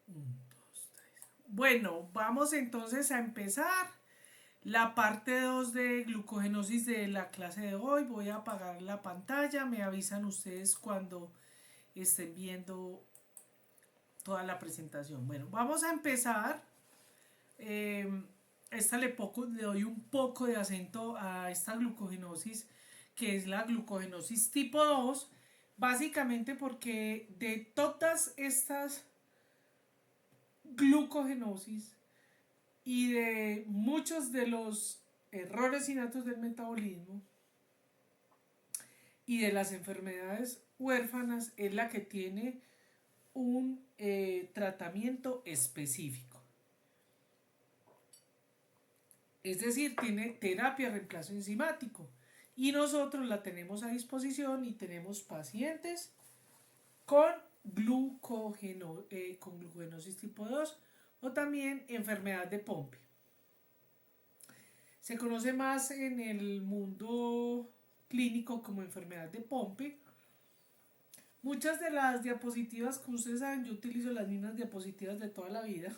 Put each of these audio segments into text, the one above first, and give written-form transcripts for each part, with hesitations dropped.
Dos, tres. Bueno, vamos entonces a empezar la parte 2 de glucogenosis de la clase de hoy. Voy a apagar la pantalla, me avisan ustedes cuando estén viendo toda la presentación. Bueno, vamos a empezar. Eh, le doy un poco de acento a esta glucogenosis, que es la glucogenosis tipo 2, básicamente porque de todas estas glucogenosis y de muchos de los errores innatos del metabolismo y de las enfermedades huérfanas es la que tiene un tratamiento específico. Es decir, tiene terapia de reemplazo enzimático. Y nosotros la tenemos a disposición y tenemos pacientes con, con glucogenosis tipo 2 o también enfermedad de Pompe. Se conoce más en el mundo clínico como enfermedad de Pompe. Muchas de las diapositivas que ustedes saben, yo utilizo las mismas diapositivas de toda la vida,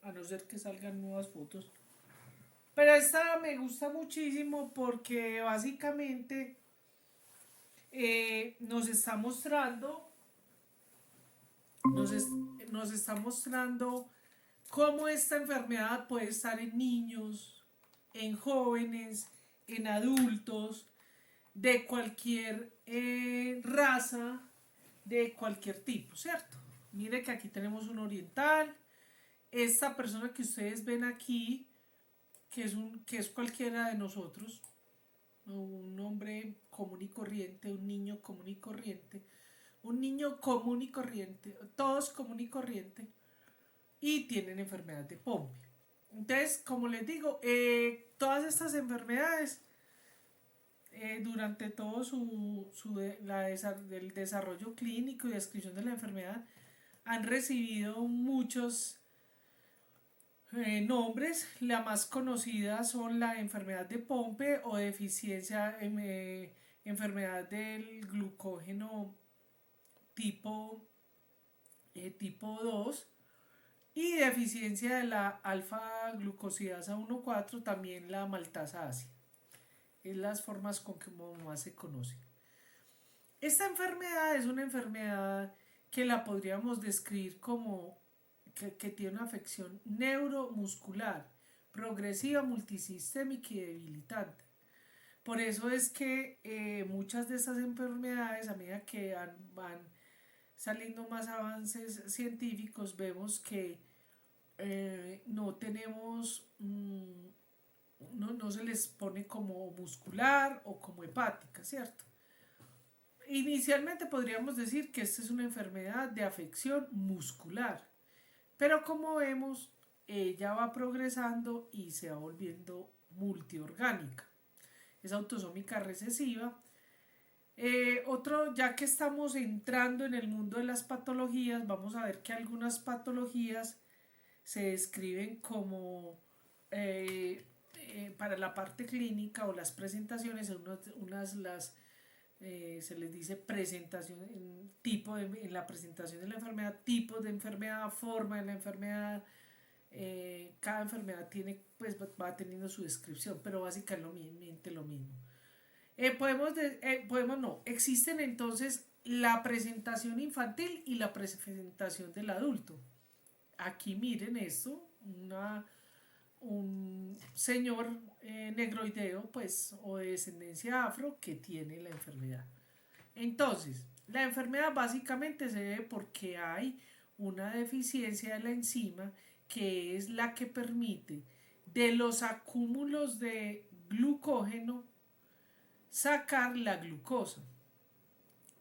a no ser que salgan nuevas fotos. Pero esta me gusta muchísimo porque básicamente nos está mostrando, nos, es, nos está mostrando cómo esta enfermedad puede estar en niños, en jóvenes, en adultos, de cualquier raza, de cualquier tipo, ¿cierto? Mire que aquí tenemos un oriental. Esta persona que ustedes ven aquí, que es cualquiera de nosotros, un hombre común y corriente, un niño común y corriente, un niño común y corriente, todos común y corriente, y tienen enfermedad de Pompe. Entonces, como les digo, todas estas enfermedades durante todo el desarrollo clínico y descripción de la enfermedad han recibido muchos nombres. La más conocida son la enfermedad de Pompe o deficiencia, enfermedad del glucógeno tipo, tipo 2 y deficiencia de la alfa glucosidasa 1,4, también la maltasa ácida. Es las formas con que más se conoce. Esta enfermedad es una enfermedad que la podríamos describir como que tiene una afección neuromuscular, progresiva, multisistémica y debilitante. Por eso es que muchas de estas enfermedades, a medida que van saliendo más avances científicos, vemos que no tenemos, no se les pone como muscular o como hepática, ¿cierto? Inicialmente podríamos decir que esta es una enfermedad de afección muscular, pero como vemos, ella va progresando y se va volviendo multiorgánica. Es autosómica recesiva. Ya que estamos entrando en el mundo de las patologías, vamos a ver que algunas patologías se describen como para la parte clínica o las presentaciones, se les dice presentación, en la presentación de la enfermedad, tipo de enfermedad, forma de la enfermedad. Cada enfermedad tiene, pues va teniendo su descripción, pero básicamente lo mismo. No, existen entonces la presentación infantil y la presentación del adulto. Aquí miren esto, un señor negroideo, pues, o de descendencia afro que tiene la enfermedad. Entonces, la enfermedad básicamente se debe porque hay una deficiencia de la enzima que es la que permite de los acúmulos de glucógeno sacar la glucosa.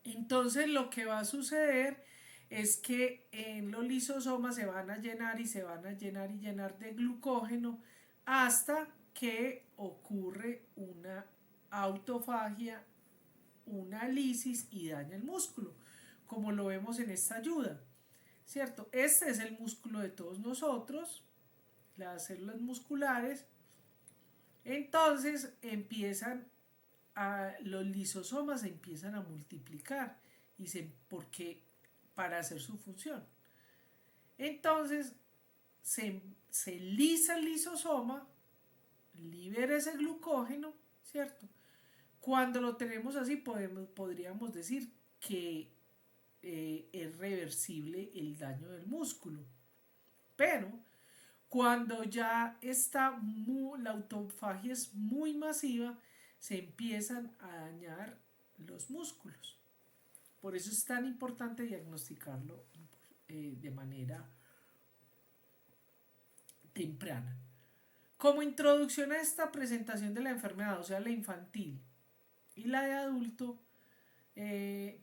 Entonces lo que va a suceder es que en los lisosomas se van a llenar y se van a llenar y llenar de glucógeno hasta que ocurre una autofagia, una lisis y daña el músculo, como lo vemos en esta ayuda, ¿cierto? Este es el músculo de todos nosotros, las células musculares. Entonces los lisosomas se empiezan a multiplicar porque para hacer su función. Entonces se lisa el lisosoma, libera ese glucógeno, ¿cierto? Cuando lo tenemos así, podríamos decir que es reversible el daño del músculo. Pero cuando ya la autofagia es muy masiva, se empiezan a dañar los músculos. Por eso es tan importante diagnosticarlo de manera temprana. Como introducción a esta presentación de la enfermedad, o sea, la infantil y la de adulto,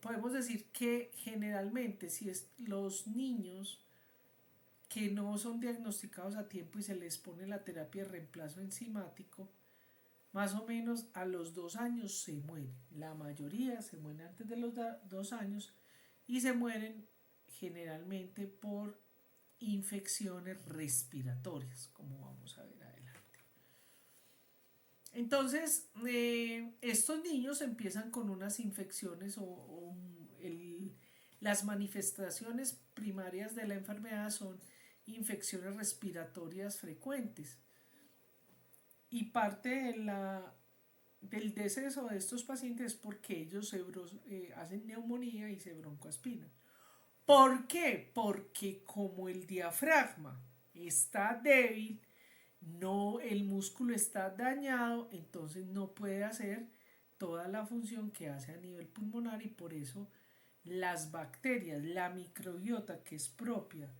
podemos decir que generalmente si los niños que no son diagnosticados a tiempo y se les pone la terapia de reemplazo enzimático, más o menos a los 2 años se mueren. La mayoría se mueren antes de los 2 años y se mueren generalmente por infecciones respiratorias, como vamos a ver adelante. Entonces, estos niños empiezan con unas infecciones las manifestaciones primarias de la enfermedad son infecciones respiratorias frecuentes. Y parte del deceso de estos pacientes es porque ellos hacen neumonía y se broncoaspiran. ¿Por qué? Porque como el diafragma está débil, el músculo está dañado, entonces no puede hacer toda la función que hace a nivel pulmonar y por eso las bacterias, la microbiota que es propia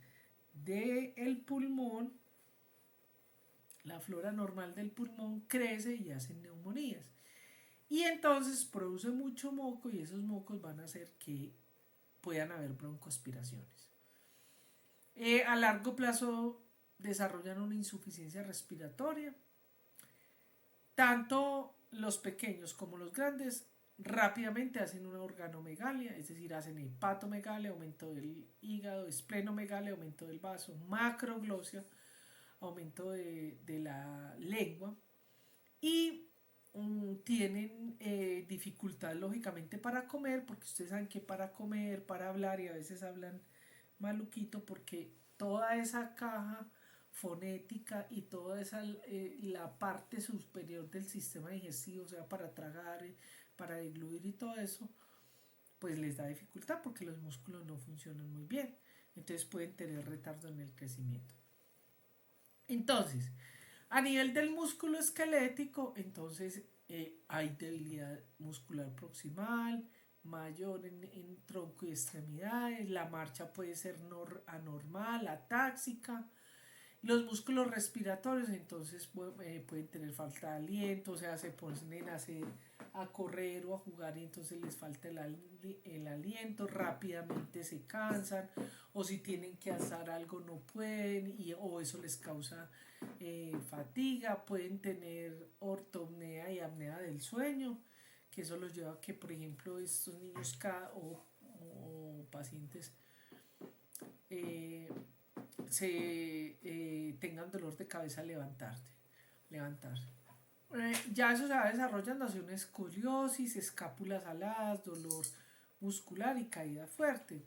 del pulmón, la flora normal del pulmón crece y hace neumonías. Y entonces produce mucho moco y esos mocos van a hacer que puedan haber broncoaspiraciones. A largo plazo desarrollan una insuficiencia respiratoria. Tanto los pequeños como los grandes rápidamente hacen una organomegalia, es decir, hacen hepatomegalia, aumento del hígado, esplenomegalia, aumento del vaso, macroglosia, aumento de la lengua y tienen dificultad lógicamente para comer, porque ustedes saben que para comer, para hablar y a veces hablan maluquito porque toda esa caja fonética y toda la parte superior del sistema digestivo, o sea, para tragar, para degluir y todo eso, pues les da dificultad porque los músculos no funcionan muy bien. Entonces pueden tener retardo en el crecimiento. Entonces, a nivel del músculo esquelético, entonces hay debilidad muscular proximal, mayor en tronco y extremidades, la marcha puede ser anormal, atáxica. Los músculos respiratorios entonces pueden tener falta de aliento, o sea, se ponen a correr o a jugar y entonces les falta el aliento, rápidamente se cansan o si tienen que alzar algo no pueden o eso les causa fatiga, pueden tener ortopnea y apnea del sueño, que eso los lleva a que, por ejemplo, estos niños o pacientes tengan dolor de cabeza levantar. Ya eso se va desarrollando hacia una escoliosis, escápulas aladas, dolor muscular y caída fuerte.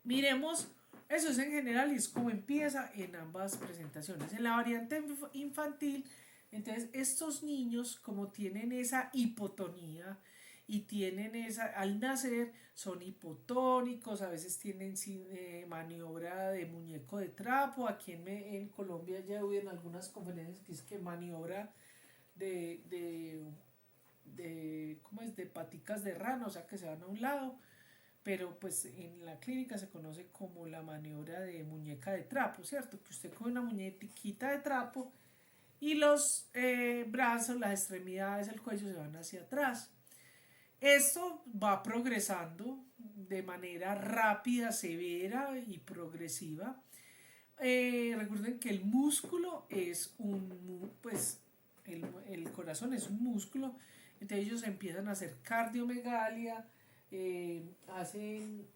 Miremos, eso es en general y es como empieza en ambas presentaciones. En la variante infantil, entonces estos niños como tienen esa hipotonía y tienen al nacer son hipotónicos, a veces tienen maniobra de muñeco de trapo. Aquí en Colombia ya hubo en algunas conferencias que es que maniobra ¿cómo es? De paticas de rana, o sea que se van a un lado, pero pues en la clínica se conoce como la maniobra de muñeca de trapo, ¿cierto? Que usted coge una muñequita de trapo y los brazos, las extremidades, el cuello se van hacia atrás. Esto va progresando de manera rápida, severa y progresiva. Recuerden que el músculo es el corazón es un músculo, entonces ellos empiezan a hacer cardiomegalia, hacen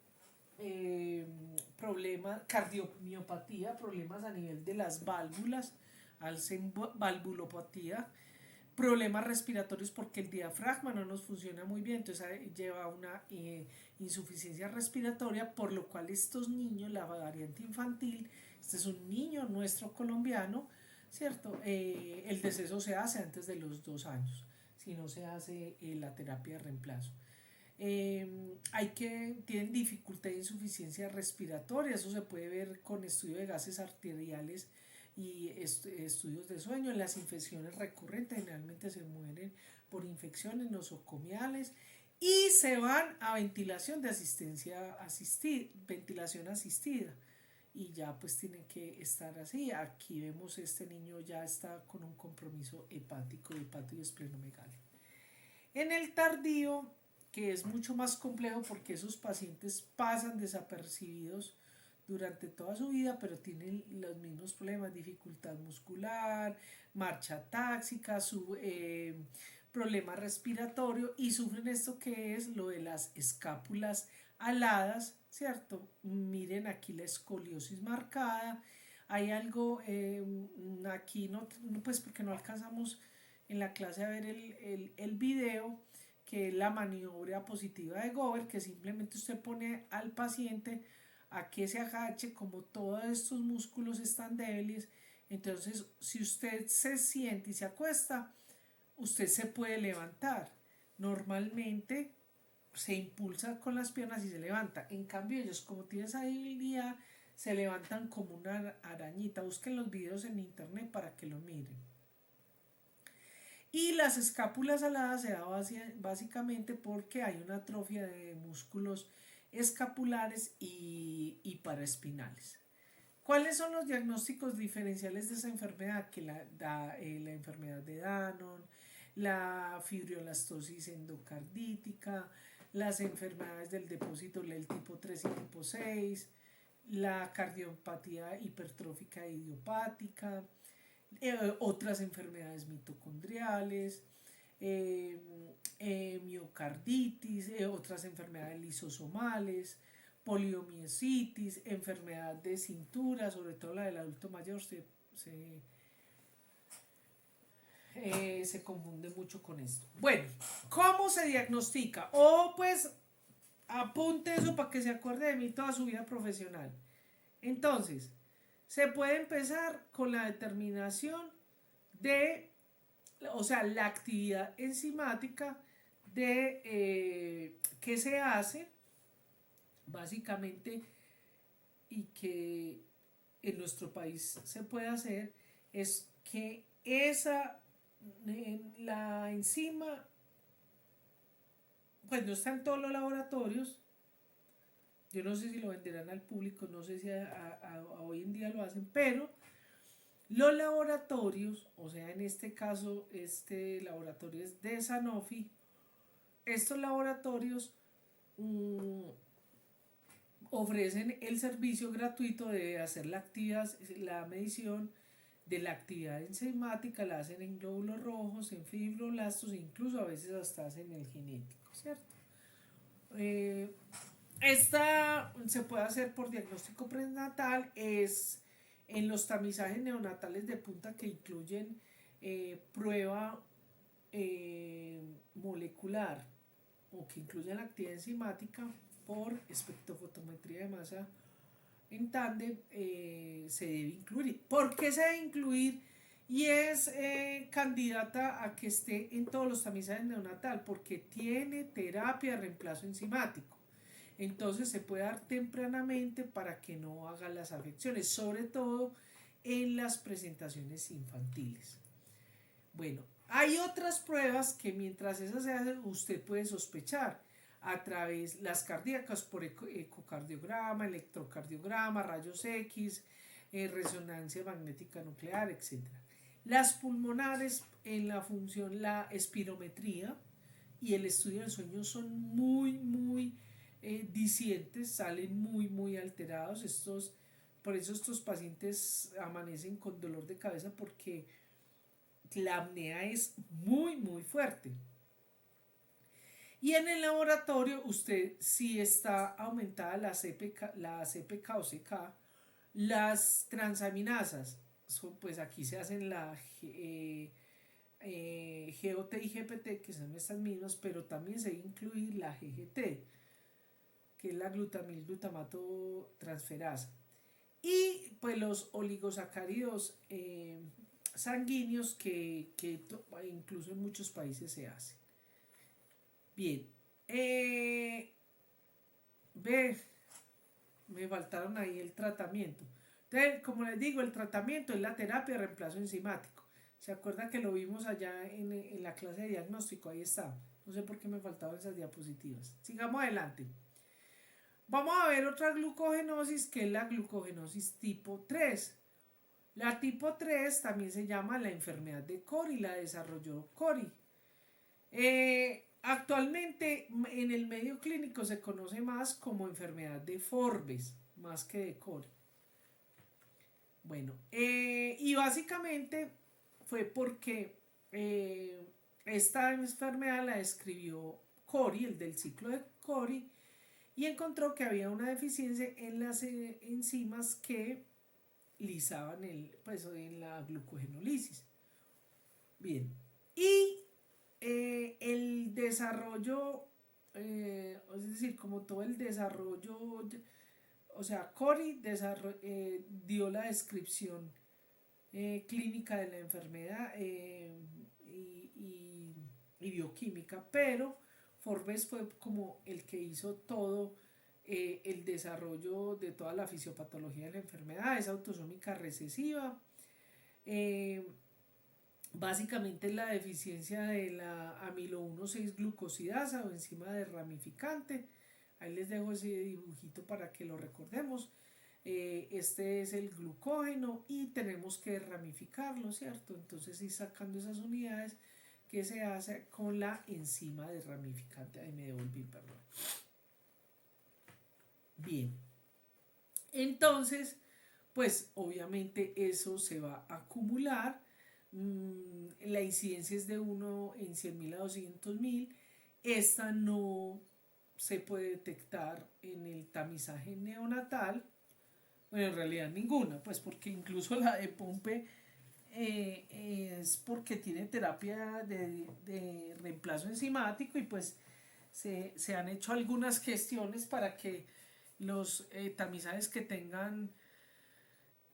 problemas, cardiomiopatía, problemas a nivel de las válvulas, hacen valvulopatía, problemas respiratorios porque el diafragma no nos funciona muy bien, entonces lleva una insuficiencia respiratoria, por lo cual estos niños, la variante infantil, este es un niño nuestro colombiano, ¿cierto? El deceso se hace antes de los 2 años, si no se hace la terapia de reemplazo. Tienen dificultad de insuficiencia respiratoria, eso se puede ver con estudio de gases arteriales y estudios de sueño. Las infecciones recurrentes generalmente se mueren por infecciones nosocomiales y se van a ventilación de ventilación asistida y ya pues tienen que estar así. Aquí vemos este niño ya está con un compromiso hepático, hepato y esplenomegalia. En el tardío, que es mucho más complejo porque esos pacientes pasan desapercibidos durante toda su vida, pero tienen los mismos problemas, dificultad muscular, marcha táxica, problema respiratorio y sufren esto que es lo de las escápulas aladas, ¿cierto? Miren aquí la escoliosis marcada, hay algo aquí, no, pues porque no alcanzamos en la clase a ver el video, que es la maniobra positiva de Gover, que simplemente usted pone al paciente a que se agache, como todos estos músculos están débiles, entonces si usted se siente y se acuesta, usted se puede levantar. Normalmente se impulsa con las piernas y se levanta. En cambio ellos, como tienen esa debilidad, se levantan como una arañita. Busquen los videos en internet para que lo miren. Y las escápulas aladas se da básicamente porque hay una atrofia de músculos escapulares y paraespinales. ¿Cuáles son los diagnósticos diferenciales de esa enfermedad? Que la enfermedad de Danon, la fibriolastosis endocardítica, las enfermedades del depósito del tipo 3 y tipo 6, la cardiopatía hipertrófica idiopática, otras enfermedades mitocondriales, miocarditis, otras enfermedades lisosomales, poliomielitis, enfermedad de cintura, sobre todo la del adulto mayor, se confunde mucho con esto. Bueno, ¿cómo se diagnostica? Pues apunte eso para que se acuerde de mí toda su vida profesional. Entonces, se puede empezar con la determinación de, o sea, la actividad enzimática de qué se hace, básicamente, y que en nuestro país se puede hacer, es que la enzima, pues no está en todos los laboratorios. Yo no sé si lo venderán al público, no sé si hoy en día lo hacen, pero los laboratorios, o sea, en este caso, este laboratorio es de Sanofi, estos laboratorios ofrecen el servicio gratuito de hacer la medición de la actividad enzimática, la hacen en glóbulos rojos, en fibroblastos e incluso a veces hasta hacen el genético, ¿cierto? Esta se puede hacer por diagnóstico prenatal, es en los tamizajes neonatales de punta que incluyen prueba molecular o que incluyen la actividad enzimática por espectrofotometría de masa en tándem, se debe incluir. ¿Por qué se debe incluir? Y es candidata a que esté en todos los tamizajes neonatal porque tiene terapia de reemplazo enzimático. Entonces se puede dar tempranamente para que no haga las afecciones, sobre todo en las presentaciones infantiles. Bueno, hay otras pruebas que mientras esas se hacen usted puede sospechar a través las cardíacas por ecocardiograma, electrocardiograma, rayos X, resonancia magnética nuclear, etc. Las pulmonares en la función, la espirometría y el estudio del sueño son muy discientes, salen muy alterados. Por eso estos pacientes amanecen con dolor de cabeza porque la apnea es muy fuerte. Y en el laboratorio usted si está aumentada la CPK o CK, las transaminasas, pues aquí se hacen GOT y GPT, que son estas mismas, pero también se debe incluir la GGT, que es la glutamil-glutamato transferasa. Y pues los oligosacáridos sanguíneos que incluso en muchos países se hacen. Bien, ve, me faltaron ahí el tratamiento. Entonces, como les digo, el tratamiento es la terapia de reemplazo enzimático. ¿Se acuerdan que lo vimos allá en la clase de diagnóstico? Ahí está. No sé por qué me faltaban esas diapositivas. Sigamos adelante. Vamos a ver otra glucogenosis, que es la glucogenosis tipo 3. La tipo 3 también se llama la enfermedad de Cori, la desarrolló Cori. Actualmente en el medio clínico se conoce más como enfermedad de Forbes, más que de Cori. Bueno, y básicamente fue porque esta enfermedad la describió Cori, el del ciclo de Cori, y encontró que había una deficiencia en las enzimas que lisaban en la glucogenólisis. Bien, y el desarrollo, es decir, como todo el desarrollo, o sea, Cori dio la descripción clínica de la enfermedad y bioquímica, pero Forbes fue como el que hizo todo el desarrollo de toda la fisiopatología de la enfermedad. Es autosómica recesiva. Básicamente es la deficiencia de la amilo 1,6 glucosidasa o enzima de ramificante. Ahí les dejo ese dibujito para que lo recordemos. Este es el glucógeno y tenemos que ramificarlo, ¿cierto? Entonces ir sacando esas unidades que se hace con la enzima de ramificante. Ahí me devolví, perdón. Bien. Entonces, pues obviamente eso se va a acumular. La incidencia es de 1 en 100.000 a 200.000. Esta no se puede detectar en el tamizaje neonatal. Bueno, en realidad ninguna, pues porque incluso la de Pompe es porque tiene terapia de reemplazo enzimático y pues se han hecho algunas gestiones para que los tamizajes que tengan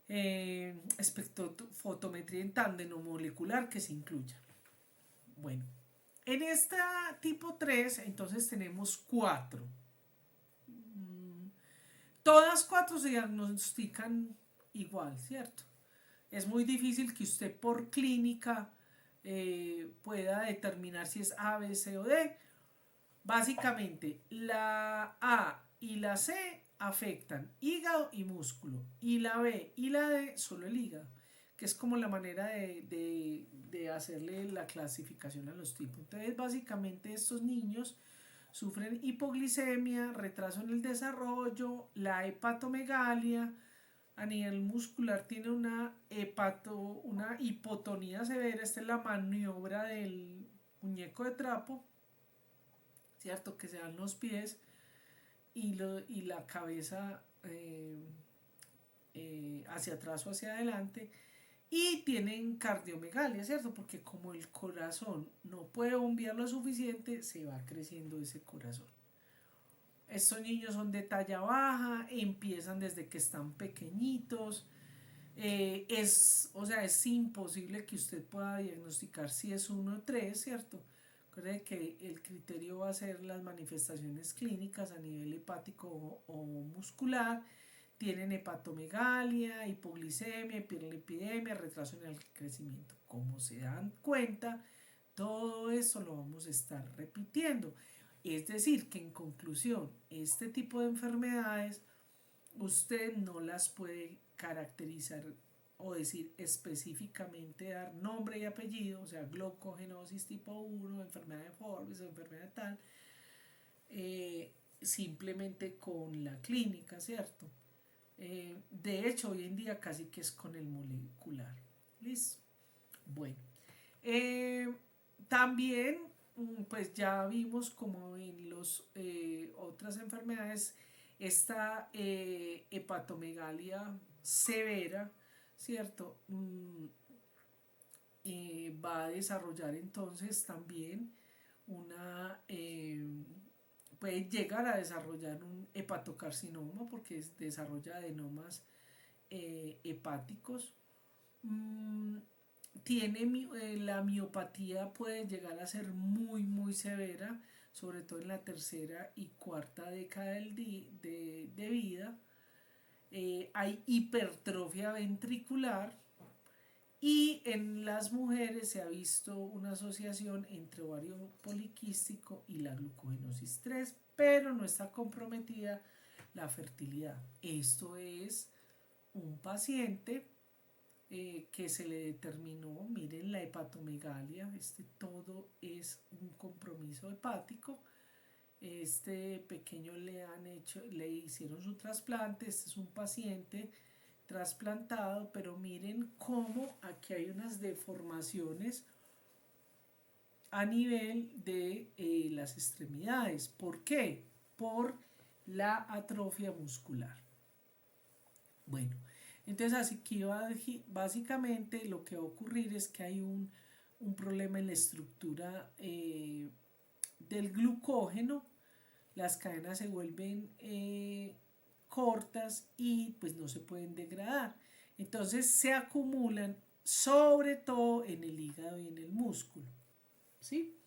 espectrofotometría en tándem o molecular que se incluya. Bueno, en esta tipo 3 entonces tenemos 4. Todas 4 se diagnostican igual, ¿cierto? Es muy difícil que usted por clínica pueda determinar si es A, B, C o D. Básicamente, la A y la C afectan hígado y músculo, y la B y la D solo el hígado, que es como la manera de hacerle la clasificación a los tipos. Entonces, básicamente estos niños sufren hipoglicemia, retraso en el desarrollo, la hepatomegalia. A nivel muscular tiene una hipotonía severa. Esta es la maniobra del muñeco de trapo, ¿cierto? Que se dan los pies y la cabeza hacia atrás o hacia adelante. Y tienen cardiomegalia, ¿cierto? Porque como el corazón no puede bombear lo suficiente, se va creciendo ese corazón. Estos niños son de talla baja, empiezan desde que están pequeñitos. Es imposible que usted pueda diagnosticar si es 1 o 3, ¿cierto? Recuerde que el criterio va a ser las manifestaciones clínicas a nivel hepático o muscular. Tienen hepatomegalia, hipoglicemia, hiperlipidemia, retraso en el crecimiento. Como se dan cuenta, todo eso lo vamos a estar repitiendo. Es decir, que en conclusión, este tipo de enfermedades usted no las puede caracterizar o decir específicamente, dar nombre y apellido, o sea, glucogenosis tipo 1, enfermedad de Forbes, enfermedad tal, simplemente con la clínica, ¿cierto? De hecho, hoy en día casi que es con el molecular. ¿Listo? Bueno. También, pues ya vimos como en las otras enfermedades, esta hepatomegalia severa, ¿cierto? va a desarrollar entonces también puede llegar a desarrollar un hepatocarcinoma porque desarrolla adenomas hepáticos. Mm, la miopatía puede llegar a ser muy severa, sobre todo en la tercera y cuarta década de vida. Hay hipertrofia ventricular y en las mujeres se ha visto una asociación entre ovario poliquístico y la glucogenosis 3, pero no está comprometida la fertilidad. Esto es un paciente que se le determinó, miren la hepatomegalia, todo es un compromiso hepático. Este pequeño le hicieron su trasplante, este es un paciente trasplantado, pero miren cómo aquí hay unas deformaciones a nivel de las extremidades. ¿Por qué? Por la atrofia muscular. Bueno, entonces aquí básicamente lo que va a ocurrir es que hay un problema en la estructura del glucógeno, las cadenas se vuelven cortas y pues no se pueden degradar. Entonces se acumulan sobre todo en el hígado y en el músculo. ¿Sí?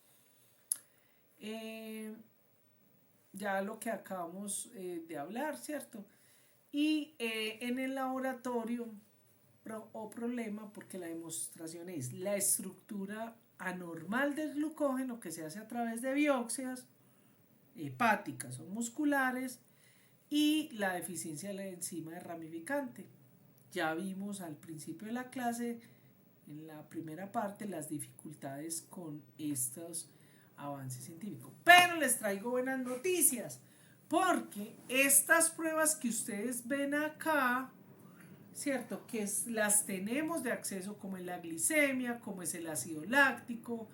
Ya lo que acabamos de hablar, ¿cierto? Y en el laboratorio problema, porque la demostración es la estructura anormal del glucógeno que se hace a través de biopsias hepáticas o musculares y la deficiencia de la enzima de ramificante. Ya vimos al principio de la clase, en la primera parte, las dificultades con estos avances científicos. Pero les traigo buenas noticias, porque estas pruebas que ustedes ven acá, ¿cierto? Que las tenemos de acceso, como es la glicemia, como es el ácido láctico,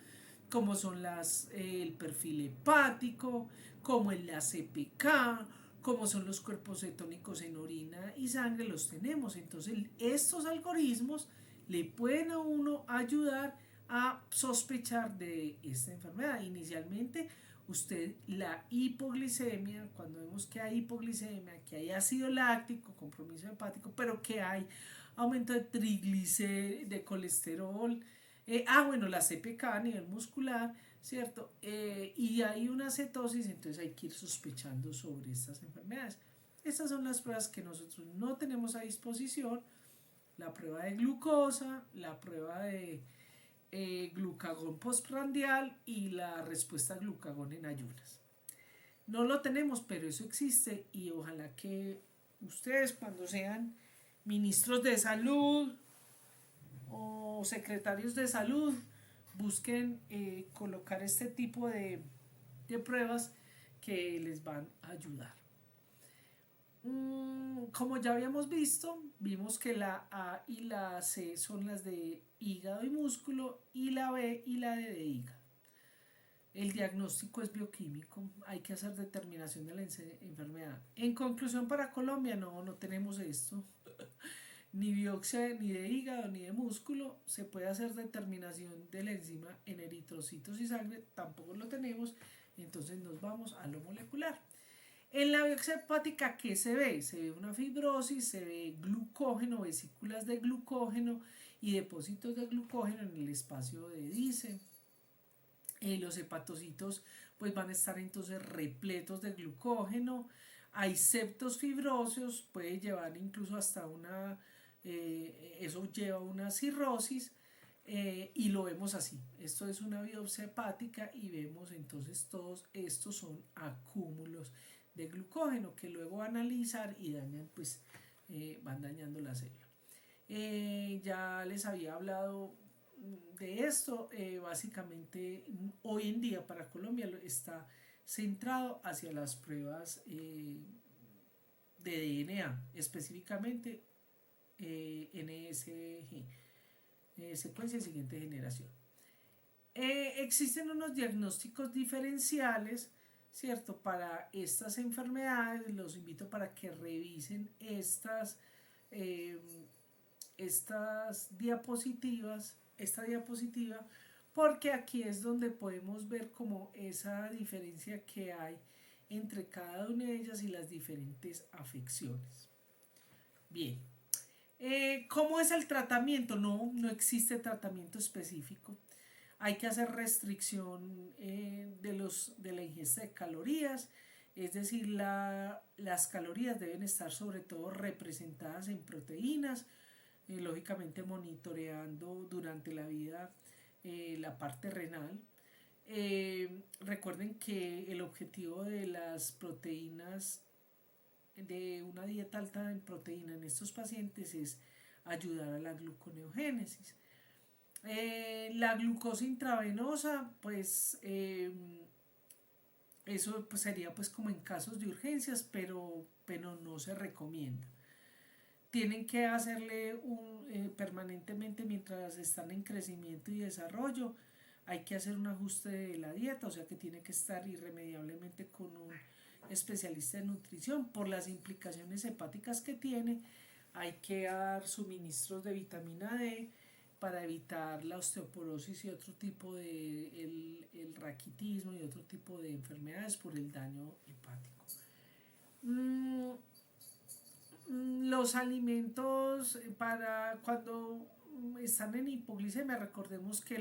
como son el perfil hepático, como es la CPK, como son los cuerpos cetónicos en orina y sangre, los tenemos. Entonces, estos algoritmos le pueden a uno ayudar a sospechar de esta enfermedad. Inicialmente, usted la hipoglicemia, cuando vemos que hay hipoglicemia, que hay ácido láctico, compromiso hepático, pero que hay aumento de triglicéridos, de colesterol, bueno, la CPK a nivel muscular, ¿cierto? Y hay una cetosis, entonces hay que ir sospechando sobre estas enfermedades. Estas son las pruebas que nosotros no tenemos a disposición: la prueba de glucosa, la prueba de glucagón postprandial y la respuesta a glucagón en ayunas. No lo tenemos, pero eso existe y ojalá que ustedes, cuando sean ministros de salud o secretarios de salud, busquen colocar este tipo de pruebas que les van a ayudar. Como ya habíamos visto, vimos que la A y la C son las de hígado y músculo, y la B y la D de hígado. El diagnóstico es bioquímico, hay que hacer determinación de la enfermedad. En conclusión, para Colombia no tenemos esto, ni biopsia ni de hígado ni de músculo. Se puede hacer determinación de la enzima en eritrocitos y sangre, tampoco lo tenemos. Entonces nos vamos a lo molecular. En la biopsia hepática, ¿qué se ve? Se ve una fibrosis, se ve glucógeno, vesículas de glucógeno y depósitos de glucógeno en el espacio de Dice. Los hepatocitos pues van a estar entonces repletos de glucógeno. Hay septos fibrosos, puede llevar incluso hasta eso lleva a una cirrosis. Y lo vemos así. Esto es una biopsia hepática y vemos entonces todos estos son acúmulos de glucógeno que luego analizar y dañan, pues van dañando la célula. Ya les había hablado de esto. Básicamente hoy en día para Colombia está centrado hacia las pruebas de DNA, específicamente NSG, secuencia de siguiente generación. Existen unos diagnósticos diferenciales, ¿cierto? Para estas enfermedades. Los invito para que revisen esta diapositiva, porque aquí es donde podemos ver como esa diferencia que hay entre cada una de ellas y las diferentes afecciones. Bien, ¿cómo es el tratamiento? No existe tratamiento específico. Hay que hacer restricción de la ingesta de calorías, es decir, las calorías deben estar sobre todo representadas en proteínas, lógicamente monitoreando durante la vida la parte renal. Recuerden que el objetivo de las proteínas, de una dieta alta en proteína en estos pacientes, es ayudar a la gluconeogénesis. La glucosa intravenosa, pues eso pues, sería pues como en casos de urgencias, pero no se recomienda. Tienen que hacerle permanentemente mientras están en crecimiento y desarrollo. Hay que hacer un ajuste de la dieta, o sea que tiene que estar irremediablemente con un especialista de nutrición por las implicaciones hepáticas que tiene. Hay que dar suministros de vitamina D para evitar la osteoporosis y otro tipo de el raquitismo y otro tipo de enfermedades por el daño hepático. Los alimentos para cuando están en hipoglicemia, recordemos que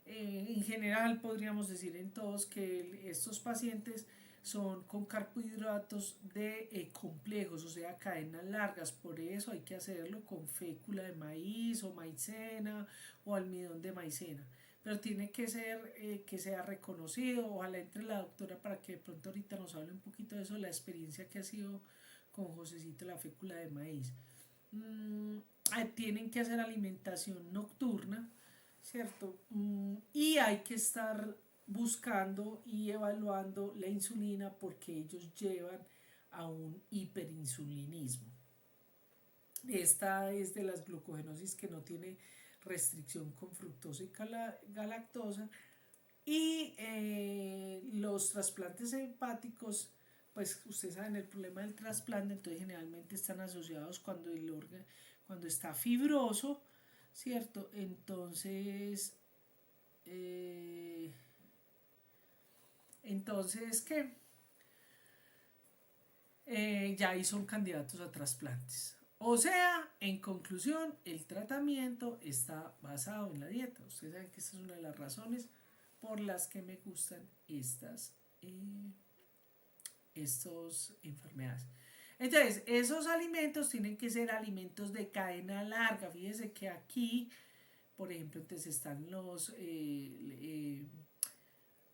en general podríamos decir en todos que estos pacientes son con carbohidratos de complejos, o sea, cadenas largas. Por eso hay que hacerlo con fécula de maíz o maicena o almidón de maicena. Pero tiene que ser que sea reconocido. Ojalá entre la doctora para que de pronto ahorita nos hable un poquito de eso, la experiencia que ha sido con Josecito la fécula de maíz. Tienen que hacer alimentación nocturna, ¿cierto? Y hay que estar buscando y evaluando la insulina porque ellos llevan a un hiperinsulinismo. Esta es de las glucogenosis que no tiene restricción con fructosa y galactosa. Y los trasplantes hepáticos, pues ustedes saben el problema del trasplante, entonces generalmente están asociados cuando el órgano, cuando está fibroso, ¿cierto? Entonces, ¿qué? Ya ahí son candidatos a trasplantes. O sea, en conclusión, el tratamiento está basado en la dieta. Ustedes saben que esta es una de las razones por las que me gustan estas enfermedades. Entonces, esos alimentos tienen que ser alimentos de cadena larga. Fíjense que aquí, por ejemplo, entonces están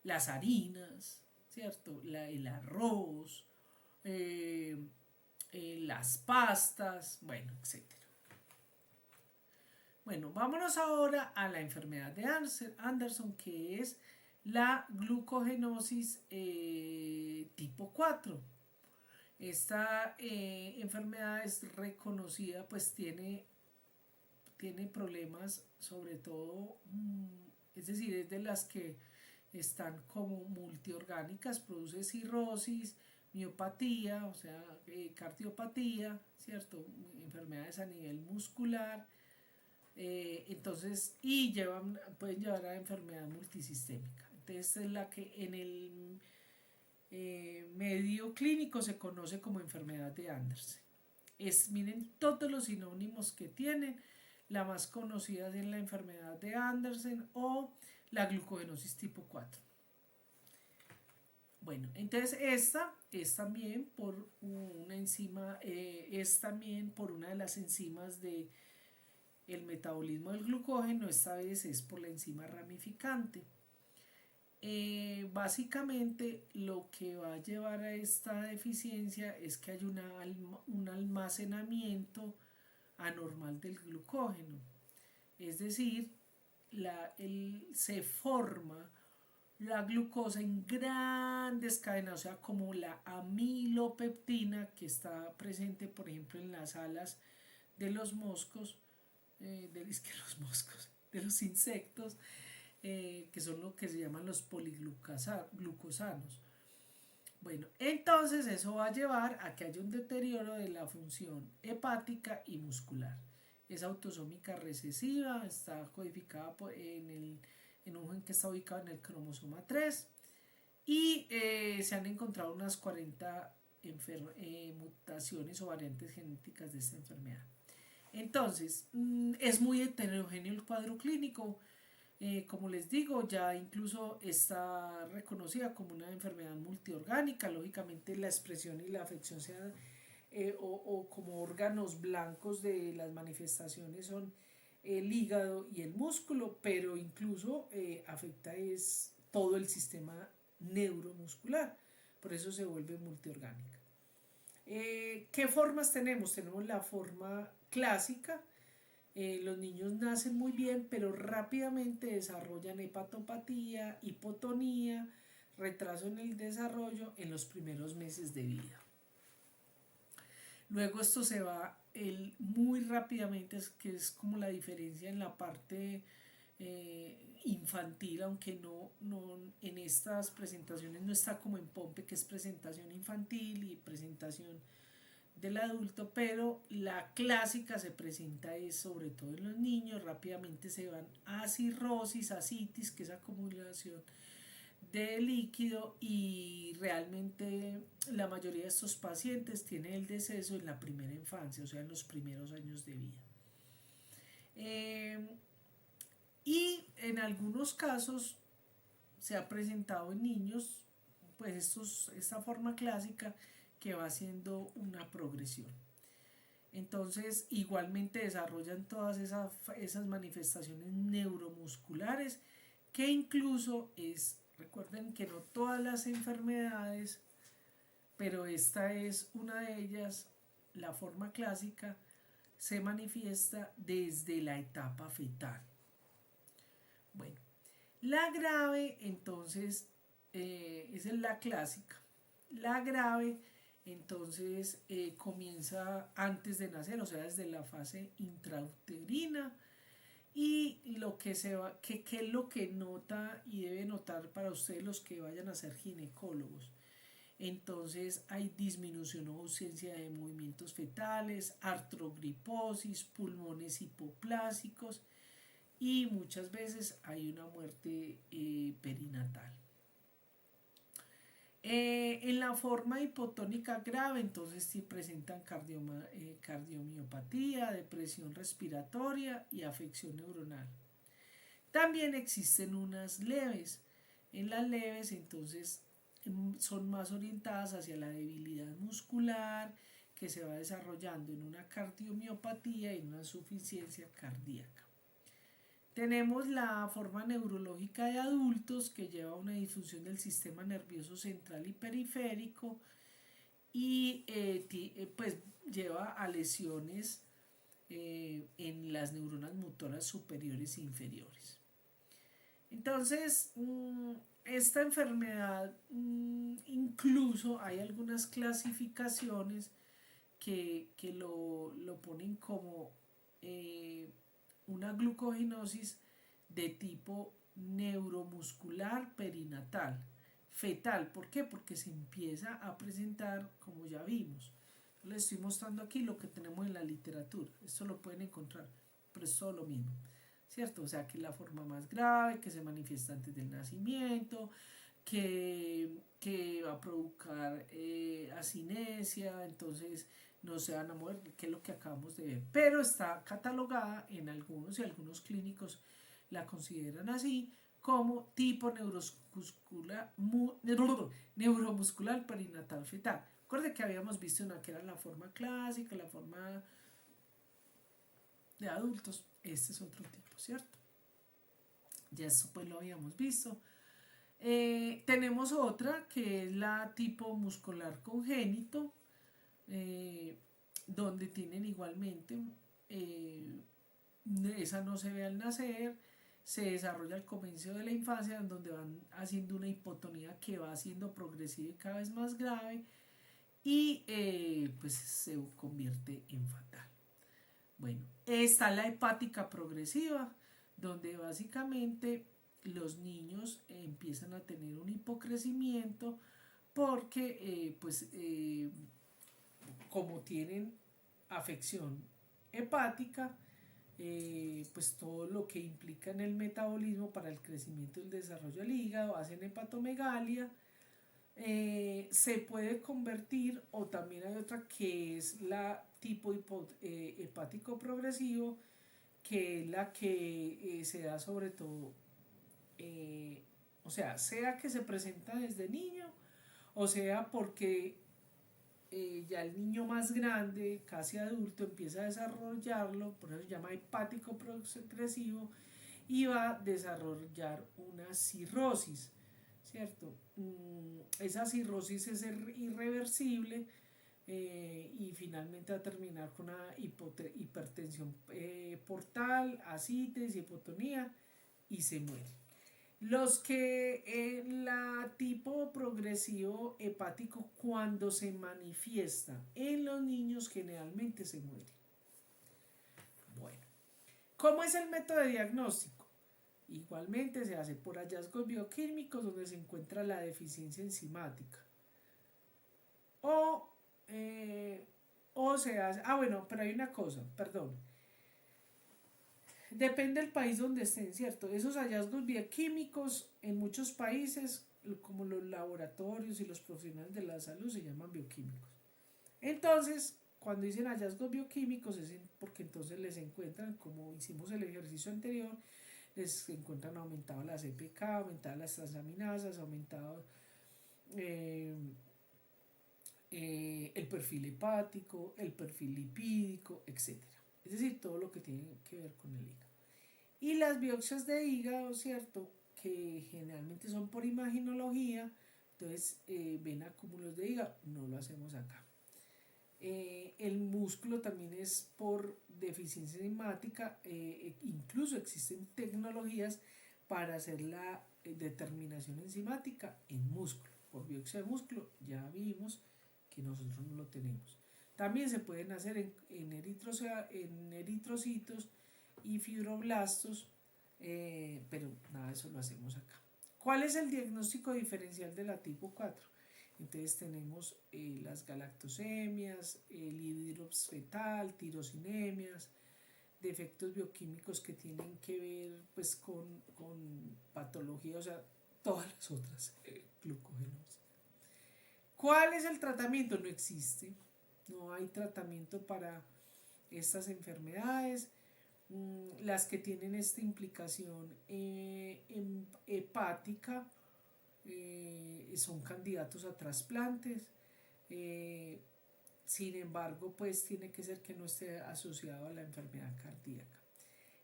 las harinas, ¿cierto? El arroz, las pastas, bueno, etc. Bueno, vámonos ahora a la enfermedad de Anderson, que es la glucogenosis tipo 4. Esta enfermedad es reconocida, pues tiene problemas, sobre todo, es decir, es de las que están como multiorgánicas, produce cirrosis, miopatía, o sea, cardiopatía, ¿cierto? Enfermedades a nivel muscular, entonces, y pueden llevar a enfermedad multisistémica. Entonces, esta es la que en el medio clínico se conoce como enfermedad de Andersen. Miren todos los sinónimos que tienen. La más conocida es la enfermedad de Andersen o la glucogenosis tipo 4. Bueno, entonces esta es también por una enzima, es también por una de las enzimas de el metabolismo del glucógeno. Esta vez es por la enzima ramificante. Básicamente lo que va a llevar a esta deficiencia es que hay un almacenamiento anormal del glucógeno, es decir, se forma la glucosa en grandes cadenas, o sea, como la amilopeptina que está presente, por ejemplo, en las alas de los moscos, de los insectos, que son lo que se llaman los poliglucosanos. Bueno, entonces eso va a llevar a que haya un deterioro de la función hepática y muscular. es autosómica recesiva, está codificada en un gen que está ubicado en el cromosoma 3 y se han encontrado unas 40 mutaciones o variantes genéticas de esta enfermedad. Entonces, es muy heterogéneo el cuadro clínico. Como les digo, ya incluso está reconocida como una enfermedad multiorgánica. Lógicamente la expresión y la afección sean o como órganos blancos de las manifestaciones son el hígado y el músculo, pero incluso afecta es todo el sistema neuromuscular, por eso se vuelve multiorgánica. ¿Qué formas tenemos? Tenemos la forma clásica. Los niños nacen muy bien, pero rápidamente desarrollan hepatopatía, hipotonía, retraso en el desarrollo en los primeros meses de vida. Luego esto se va muy rápidamente, que es como la diferencia en la parte infantil, aunque no en estas presentaciones no está como en Pompe, que es presentación infantil y presentación del adulto, pero la clásica se presenta es sobre todo en los niños. Rápidamente se van a cirrosis, asitis, que es acumulación de líquido, y realmente la mayoría de estos pacientes tienen el deceso en la primera infancia, o sea, en los primeros años de vida. Y en algunos casos se ha presentado en niños pues esta forma clásica que va haciendo una progresión. Entonces igualmente desarrollan todas esas manifestaciones neuromusculares, que incluso recuerden que no todas las enfermedades, pero esta es una de ellas, la forma clásica, se manifiesta desde la etapa fetal. Bueno, la grave entonces, esa es la clásica. La grave entonces comienza antes de nacer, o sea, desde la fase intrauterina. Y lo que es lo que nota y debe notar para ustedes los que vayan a ser ginecólogos. Entonces hay disminución o ausencia de movimientos fetales, artrogriposis, pulmones hipoplásicos, y muchas veces hay una muerte perinatal. En la forma hipotónica grave, entonces sí presentan cardiomiopatía, depresión respiratoria y afección neuronal. También existen unas leves. En las leves, entonces, son más orientadas hacia la debilidad muscular, que se va desarrollando en una cardiomiopatía y una insuficiencia cardíaca. Tenemos la forma neurológica de adultos, que lleva a una disfunción del sistema nervioso central y periférico, y pues lleva a lesiones en las neuronas motoras superiores e inferiores. Entonces, esta enfermedad, incluso hay algunas clasificaciones que lo ponen como una glucogenosis de tipo neuromuscular perinatal, fetal. ¿Por qué? Porque se empieza a presentar, como ya vimos. Les estoy mostrando aquí lo que tenemos en la literatura. Esto lo pueden encontrar, pero es todo lo mismo, ¿cierto? O sea, que es la forma más grave, que se manifiesta antes del nacimiento, que va a provocar acinesia, entonces no se van a mover, que es lo que acabamos de ver. Pero está catalogada en algunos, y algunos clínicos la consideran así, como tipo neuromuscular perinatal fetal. Recuerden que habíamos visto una que era la forma clásica, la forma de adultos. Este es otro tipo, ¿cierto? Ya eso pues lo habíamos visto. Tenemos otra que es la tipo muscular congénito, donde tienen igualmente, esa no se ve al nacer, se desarrolla al comienzo de la infancia, en donde van haciendo una hipotonía que va siendo progresiva y cada vez más grave, y pues se convierte en fatal. Bueno, está la hepática progresiva, donde básicamente los niños empiezan a tener un hipocrecimiento porque como tienen afección hepática, pues todo lo que implica en el metabolismo para el crecimiento y el desarrollo del hígado, hacen hepatomegalia. Se puede convertir, o también hay otra que es la tipo hepático progresivo, que es la que se da sobre todo, o sea que se presenta desde niño, o sea porque ya el niño más grande, casi adulto, empieza a desarrollarlo, por eso se llama hepático progresivo, y va a desarrollar una cirrosis, ¿cierto? Esa cirrosis es irreversible, y finalmente va a terminar con una hipertensión portal, ascites, hipotonía, y se muere. Los que la tipo progresivo hepático, cuando se manifiesta en los niños, generalmente se muere. Bueno, ¿cómo es el método de diagnóstico? Igualmente se hace por hallazgos bioquímicos donde se encuentra la deficiencia enzimática. O, o se hace, bueno, pero hay una cosa, perdón. Depende del país donde estén, ¿cierto? Esos hallazgos bioquímicos en muchos países, como los laboratorios y los profesionales de la salud, se llaman bioquímicos. Entonces, cuando dicen hallazgos bioquímicos, es porque entonces les encuentran, como hicimos el ejercicio anterior, les encuentran aumentado la CPK, aumentadas las transaminasas, aumentado el perfil hepático, el perfil lipídico, etc. Es decir, todo lo que tiene que ver con el hígado. Y las biopsias de hígado, ¿cierto? Que generalmente son por imaginología, entonces ven acúmulos de hígado, no lo hacemos acá. El músculo también es por deficiencia enzimática, incluso existen tecnologías para hacer la determinación enzimática en músculo. Por biopsia de músculo ya vimos que nosotros no lo tenemos. También se pueden hacer en eritrocitos y fibroblastos, pero nada, eso lo hacemos acá. ¿Cuál es el diagnóstico diferencial de la tipo 4? Entonces tenemos las galactosemias, el hidrops fetal, tirosinemias, defectos bioquímicos que tienen que ver pues con patología, o sea, todas las otras glucógenos. ¿Cuál es el tratamiento? No existe, no hay tratamiento para estas enfermedades. Las que tienen esta implicación hepática son candidatos a trasplantes. Sin embargo, pues tiene que ser que no esté asociado a la enfermedad cardíaca.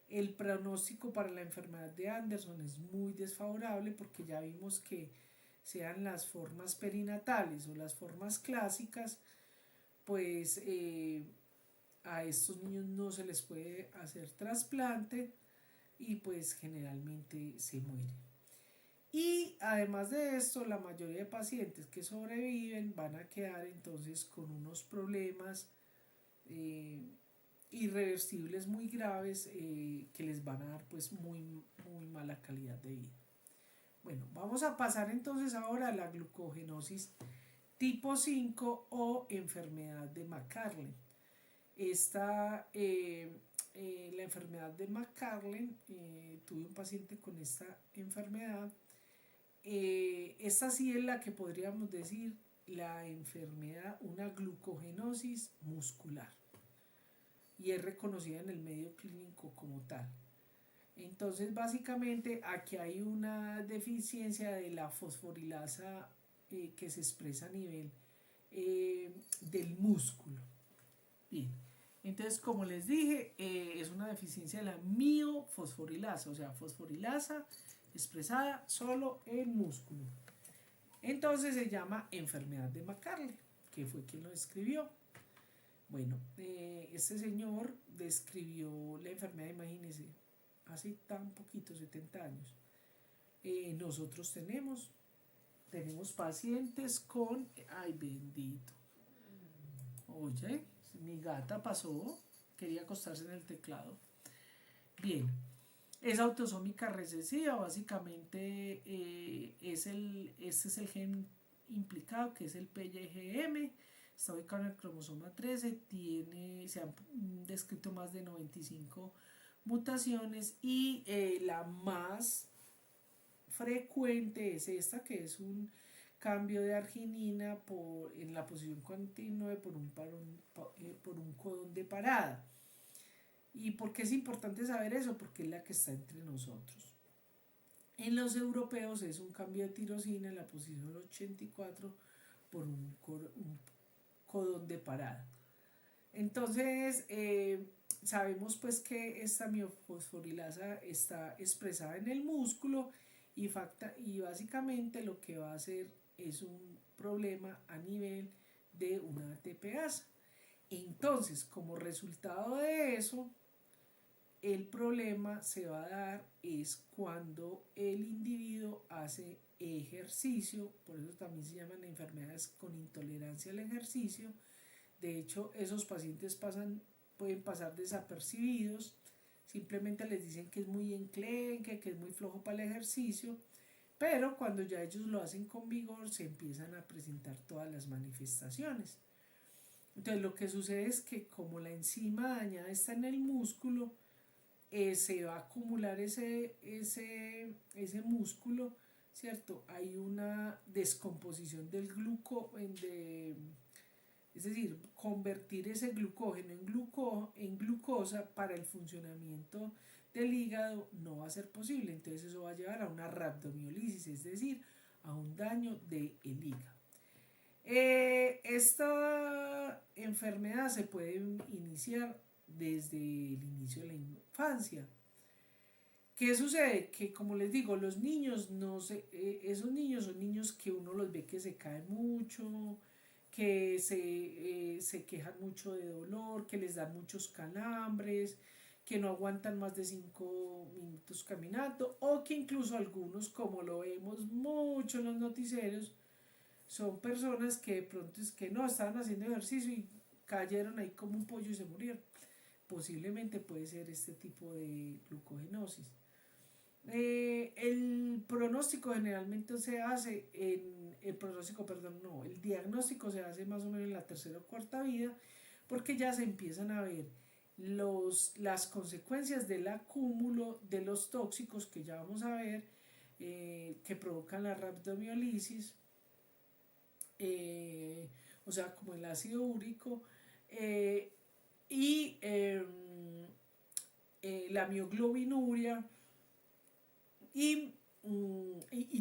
El pronóstico para la enfermedad de Anderson es muy desfavorable porque ya vimos que sean las formas perinatales o las formas clásicas, pues a estos niños no se les puede hacer trasplante y pues generalmente se mueren. Y además de esto, la mayoría de pacientes que sobreviven van a quedar entonces con unos problemas irreversibles muy graves, que les van a dar pues muy mala calidad de vida. Bueno, vamos a pasar entonces ahora a la glucogenosis tipo 5 o enfermedad de McCarlen. La enfermedad de McCarlen, tuve un paciente con esta enfermedad. Esta sí es la que podríamos decir la enfermedad, una glucogenosis muscular, y es reconocida en el medio clínico como tal. Entonces básicamente aquí hay una deficiencia de la fosforilasa que se expresa a nivel del músculo. Bien, entonces como les dije, es una deficiencia de la miofosforilasa, o sea, fosforilasa expresada solo en músculo. Entonces se llama enfermedad de McCarlen, que fue quien lo escribió. Bueno, este señor describió la enfermedad, imagínense, hace tan poquito, 70 años. Nosotros tenemos pacientes con, ay bendito, oye, mi gata pasó, quería acostarse en el teclado. Bien, es autosómica recesiva, básicamente este es el gen implicado, que es el PYGM, está ubicado en el cromosoma 13, se han descrito más de 95 mutaciones y la más frecuente es esta, que es un cambio de arginina en la posición continua por un codón de parada. ¿Y por qué es importante saber eso? Porque es la que está entre nosotros. En los europeos es un cambio de tirosina en la posición 84 por un codón de parada. Entonces, sabemos pues que esta miofosforilasa está expresada en el músculo y básicamente lo que va a hacer es un problema a nivel de una ATPasa. Entonces, como resultado de eso, el problema se va a dar es cuando el individuo hace ejercicio, por eso también se llaman enfermedades con intolerancia al ejercicio. De hecho, esos pacientes pueden pasar desapercibidos, simplemente les dicen que es muy enclenque, que es muy flojo para el ejercicio, pero cuando ya ellos lo hacen con vigor se empiezan a presentar todas las manifestaciones. Entonces lo que sucede es que como la enzima dañada está en el músculo, se va a acumular ese músculo, ¿cierto? Hay una descomposición del es decir, convertir ese glucógeno en glucosa para el funcionamiento del hígado no va a ser posible. Entonces eso va a llevar a una rhabdomiolisis, es decir, a un daño del hígado. Esta enfermedad se puede iniciar desde el inicio de la infancia. ¿Qué sucede? Que como les digo, los niños esos niños son niños que uno los ve que se caen mucho, que se quejan mucho de dolor, que les dan muchos calambres, que no aguantan más de 5 minutos caminando, o que incluso algunos, como lo vemos mucho en los noticieros, son personas que de pronto es que no estaban haciendo ejercicio y cayeron ahí como un pollo y se murieron. Posiblemente puede ser este tipo de glucogenosis. El pronóstico generalmente se hace el diagnóstico se hace más o menos en la tercera o cuarta vida, porque ya se empiezan a ver las consecuencias del acúmulo de los tóxicos que ya vamos a ver, que provocan la rhabdomiolisis, o sea, como el ácido úrico, y la mioglobinuria, y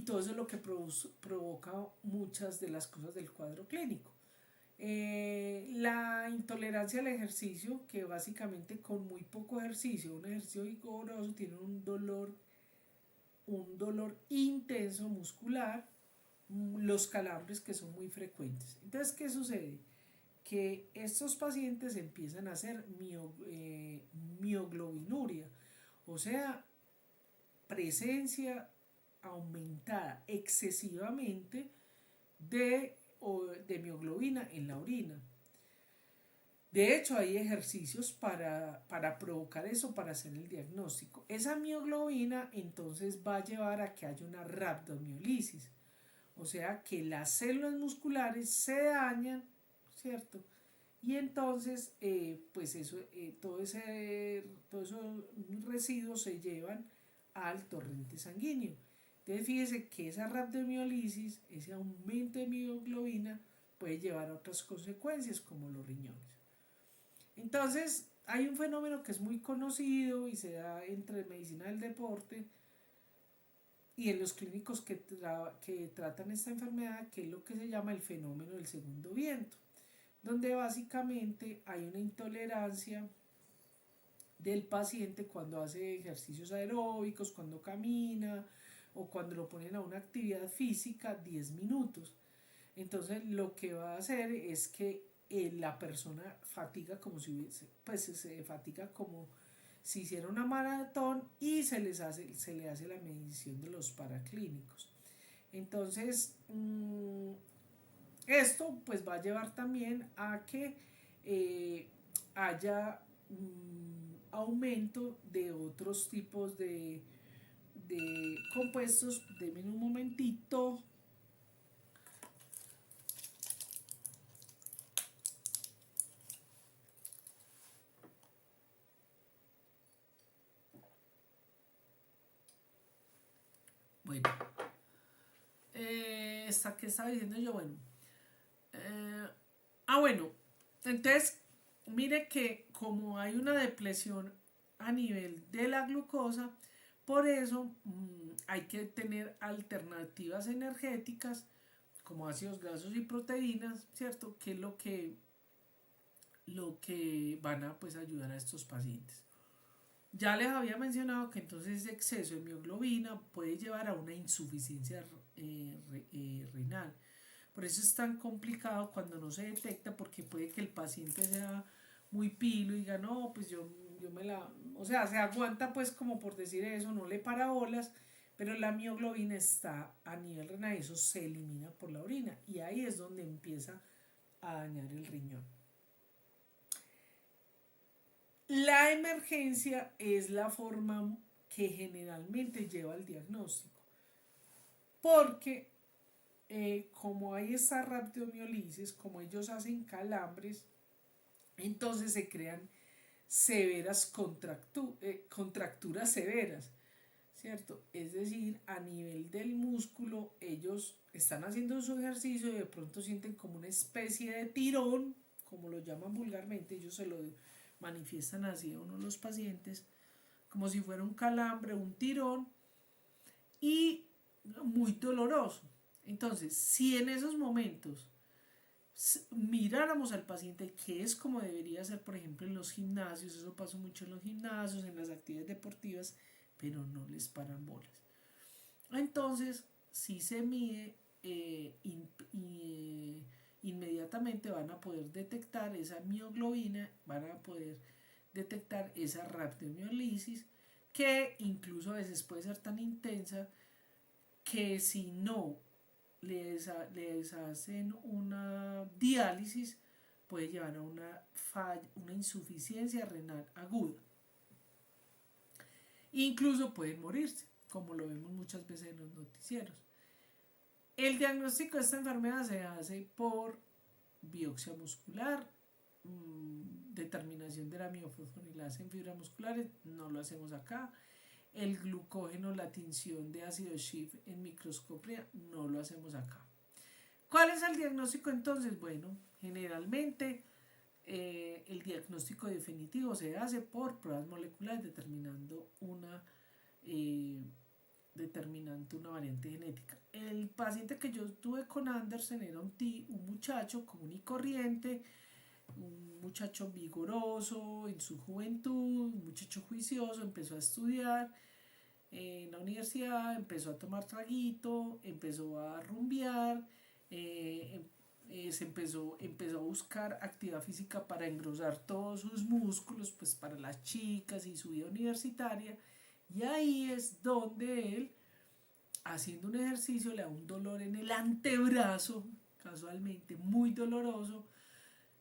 todo eso es lo que provoca muchas de las cosas del cuadro clínico. La intolerancia al ejercicio, que básicamente con muy poco ejercicio, un ejercicio vigoroso, tiene un dolor intenso muscular, los calambres que son muy frecuentes. Entonces, ¿qué sucede? Que estos pacientes empiezan a hacer mioglobinuria, o sea, presencia aumentada excesivamente de mioglobina en la orina. De hecho, hay ejercicios para provocar eso, para hacer el diagnóstico. Esa mioglobina entonces va a llevar a que haya una rhabdomiolisis, o sea que las células musculares se dañan, ¿cierto? Y entonces, pues todos esos residuos se llevan al torrente sanguíneo. Entonces, fíjese que esa rhabdomiolisis, ese aumento de mioglobina, puede llevar a otras consecuencias como los riñones. Entonces, hay un fenómeno que es muy conocido y se da entre medicina del deporte y en los clínicos que tratan esta enfermedad, que es lo que se llama el fenómeno del segundo viento, donde básicamente hay una intolerancia del paciente cuando hace ejercicios aeróbicos, cuando camina o cuando lo ponen a una actividad física 10 minutos. Entonces lo que va a hacer es que la persona fatiga como si se fatiga como si hiciera una maratón y se le hace la medición de los paraclínicos. Entonces, esto pues va a llevar también a que haya aumento de otros tipos de compuestos. Denme un momentito. Bueno, ¿qué estaba diciendo yo? Bueno, bueno, entonces, mire que como hay una depresión a nivel de la glucosa, por eso hay que tener alternativas energéticas como ácidos grasos y proteínas, ¿cierto? Que es lo que van a pues ayudar a estos pacientes. Ya les había mencionado que entonces ese exceso de mioglobina puede llevar a una insuficiencia renal. Por eso es tan complicado cuando no se detecta, porque puede que el paciente sea muy pilo y diga, no, pues yo me la... O sea, se aguanta pues como por decir eso, no le para bolas, pero la mioglobina está a nivel renal y eso se elimina por la orina. Y ahí es donde empieza a dañar el riñón. La emergencia es la forma que generalmente lleva al diagnóstico, porque como hay esa rhabdomiolisis, como ellos hacen calambres, entonces se crean severas contracturas severas, ¿cierto? Es decir, a nivel del músculo, ellos están haciendo su ejercicio y de pronto sienten como una especie de tirón, como lo llaman vulgarmente, ellos se lo manifiestan así a uno de los pacientes, como si fuera un calambre, un tirón, y muy doloroso. Entonces, si en esos momentos miráramos al paciente, que es como debería ser, por ejemplo, en los gimnasios, eso pasa mucho en los gimnasios, en las actividades deportivas, pero no les paran bolas. Entonces, si se mide, inmediatamente van a poder detectar esa mioglobina, van a poder detectar esa rhabdomiolisis, que incluso a veces puede ser tan intensa que si no les hacen una diálisis, puede llevar a una insuficiencia renal aguda. Incluso pueden morirse, como lo vemos muchas veces en los noticieros. El diagnóstico de esta enfermedad se hace por biopsia muscular, determinación de la miofosforilasa en fibras musculares, no lo hacemos acá. El glucógeno, la tinción de ácido Schiff en microscopía, no lo hacemos acá. ¿Cuál es el diagnóstico entonces? Bueno, generalmente el diagnóstico definitivo se hace por pruebas moleculares determinando una variante genética. El paciente que yo tuve con Andersen era un muchacho común y corriente, un muchacho vigoroso en su juventud, un muchacho juicioso, empezó a estudiar en la universidad, empezó a tomar traguito, empezó a rumbear, empezó a buscar actividad física para engrosar todos sus músculos, pues para las chicas y su vida universitaria, y ahí es donde él, haciendo un ejercicio, le da un dolor en el antebrazo, casualmente muy doloroso,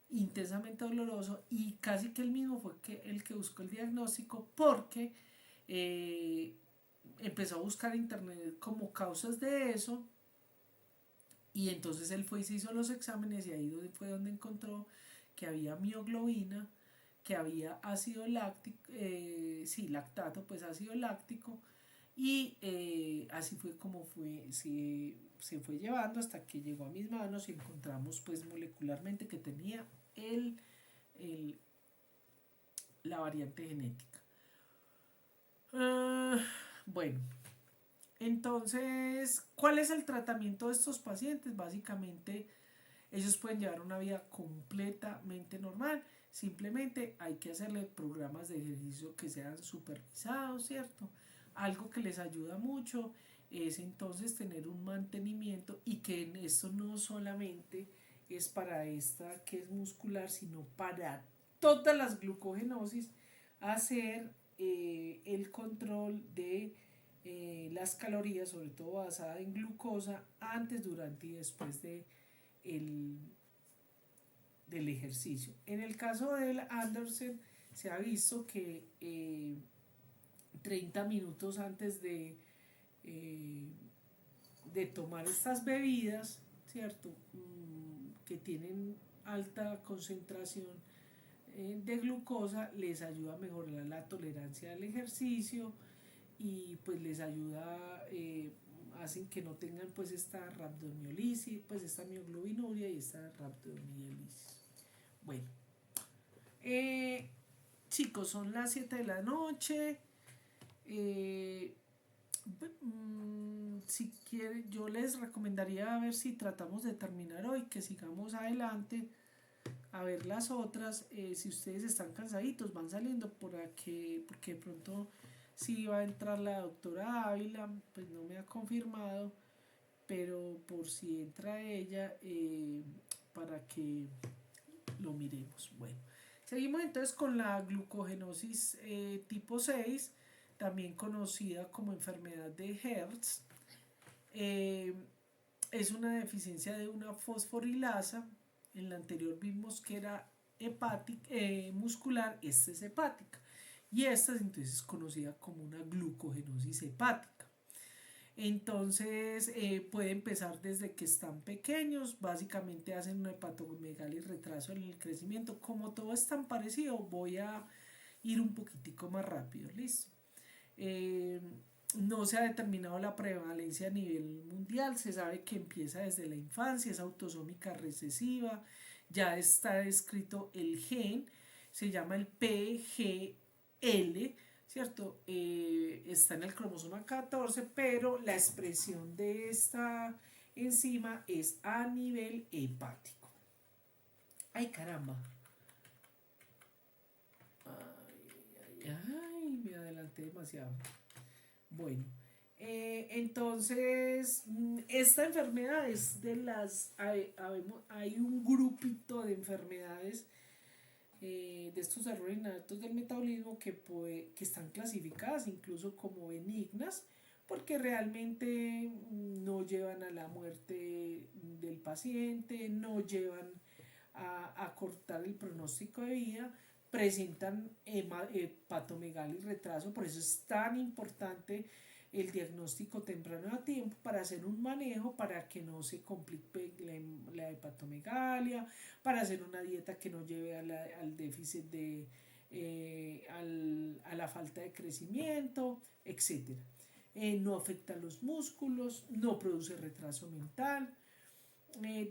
intensamente doloroso, y casi que él mismo fue el que buscó el diagnóstico, porque empezó a buscar en internet como causas de eso, y entonces él fue y se hizo los exámenes, y ahí fue donde encontró que había mioglobina, que había ácido láctico, lactato, pues ácido láctico, y así fue como se fue llevando hasta que llegó a mis manos y encontramos pues molecularmente que tenía la variante genética. Bueno, entonces, ¿cuál es el tratamiento de estos pacientes? Básicamente, ellos pueden llevar una vida completamente normal. Simplemente hay que hacerle programas de ejercicio que sean supervisados, ¿cierto? Algo que les ayuda mucho es entonces tener un mantenimiento, y que en esto no solamente es para esta que es muscular, sino para todas las glucogenosis, hacer el control de las calorías, sobre todo basada en glucosa, antes, durante y después del ejercicio. En el caso del Andersen se ha visto que 30 minutos antes de tomar estas bebidas, ¿cierto? Que tienen alta concentración de glucosa, les ayuda a mejorar la tolerancia al ejercicio, y pues les ayuda hacen que no tengan pues esta rhabdomiolisis, pues esta mioglobinuria y esta rhabdomiolisis. Bueno, eh, chicos, son las 7 de la noche. Si quieren, yo les recomendaría a ver si tratamos de terminar hoy, que sigamos adelante a ver las otras. Si ustedes están cansaditos, van saliendo porque de pronto sí va a entrar la doctora Ávila, pues no me ha confirmado, pero por si entra ella, para que lo miremos. Bueno, seguimos entonces con la glucogenosis tipo 6, también conocida como enfermedad de Hertz. Es una deficiencia de una fosforilasa. En la anterior vimos que era hepática, muscular, esta es hepática. Y esta entonces es conocida como una glucogenosis hepática. Entonces puede empezar desde que están pequeños, básicamente hacen una hepatomegalia y retraso en el crecimiento. Como todo es tan parecido, voy a ir un poquitico más rápido, listo. No se ha determinado la prevalencia a nivel mundial, se sabe que empieza desde la infancia, es autosómica recesiva, ya está descrito el gen, se llama el PGL, ¿cierto? Está en el cromosoma 14, pero la expresión de esta enzima es a nivel hepático. Ay, caramba. Ay, me adelanté demasiado. Bueno, entonces, esta enfermedad es de las, hay un grupito de enfermedades, de estos errores innatos del metabolismo que están clasificadas incluso como benignas, porque realmente no llevan a la muerte del paciente, no llevan a cortar el pronóstico de vida, presentan hepatomegalia y retraso. Por eso es tan importante el diagnóstico temprano a tiempo para hacer un manejo, para que no se complique la hepatomegalia, para hacer una dieta que no lleve al déficit a la falta de crecimiento, etc. No afecta a los músculos, no produce retraso mental,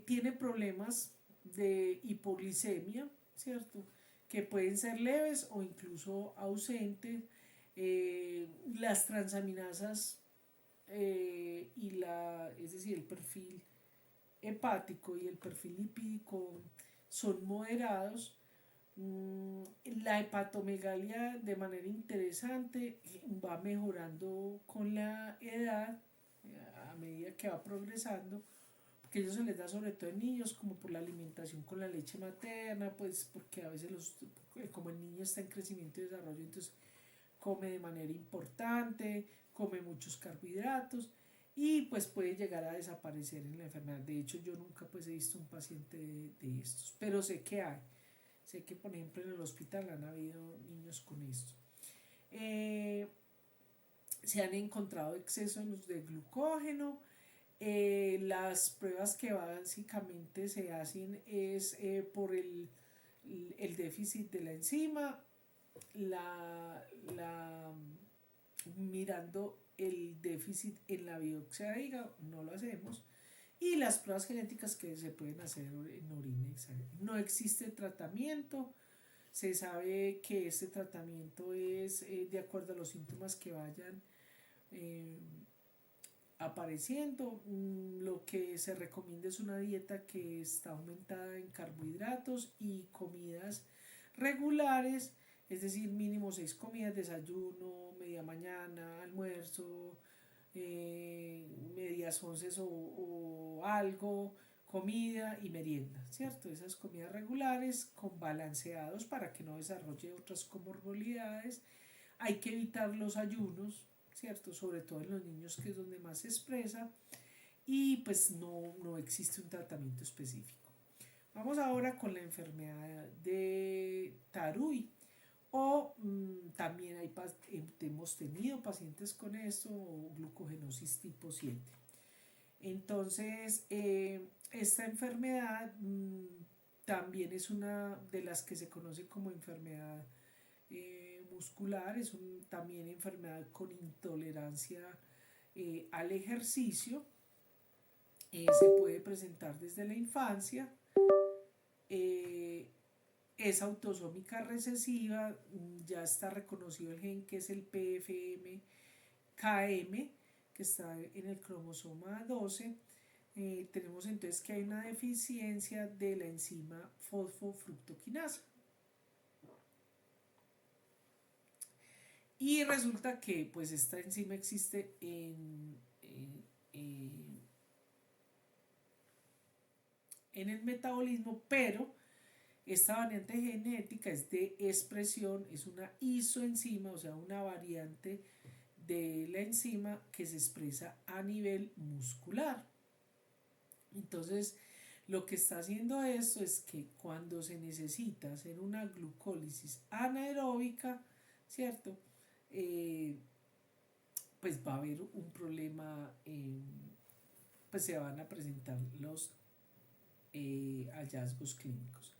tiene problemas de hipoglicemia, ¿cierto? Que pueden ser leves o incluso ausentes. Las transaminasas, es decir, el perfil hepático y el perfil lipídico son moderados. La hepatomegalia de manera interesante va mejorando con la edad, a medida que va progresando, que ellos se les da sobre todo en niños, como por la alimentación con la leche materna, pues porque a veces como el niño está en crecimiento y desarrollo, entonces come de manera importante, come muchos carbohidratos y pues puede llegar a desaparecer en la enfermedad. De hecho, yo nunca pues he visto un paciente de estos, pero sé que hay. Sé que por ejemplo en el hospital han habido niños con esto. Se han encontrado excesos de glucógeno. Las pruebas que básicamente se hacen es por el déficit de la enzima, mirando el déficit en la biopsia de hígado, no lo hacemos, y las pruebas genéticas que se pueden hacer en orina y sangre. No existe tratamiento, se sabe que este tratamiento es de acuerdo a los síntomas que vayan apareciendo. Lo que se recomienda es una dieta que está aumentada en carbohidratos y comidas regulares, es decir, mínimo 6 comidas: desayuno, media mañana, almuerzo, medias onces o algo, comida y merienda, ¿cierto? Esas comidas regulares con balanceados para que no desarrolle otras comorbilidades. Hay que evitar los ayunos, ¿cierto? Sobre todo en los niños, que es donde más se expresa, y pues no existe un tratamiento específico. Vamos ahora con la enfermedad de Tarui, o también hemos tenido pacientes con esto, o glucogenosis tipo 7. Entonces, esta enfermedad también es una de las que se conoce como enfermedad muscular, es también enfermedad con intolerancia al ejercicio. Se puede presentar desde la infancia. Es autosómica recesiva, ya está reconocido el gen que es el PFM-KM, que está en el cromosoma 12. Tenemos entonces que hay una deficiencia de la enzima fosfofructoquinasa. Y resulta que pues esta enzima existe en el metabolismo, pero esta variante genética es de expresión, es una isoenzima, o sea, una variante de la enzima que se expresa a nivel muscular. Entonces, lo que está haciendo esto es que cuando se necesita hacer una glucólisis anaeróbica, ¿cierto? Pues va a haber un problema, pues se van a presentar los hallazgos clínicos.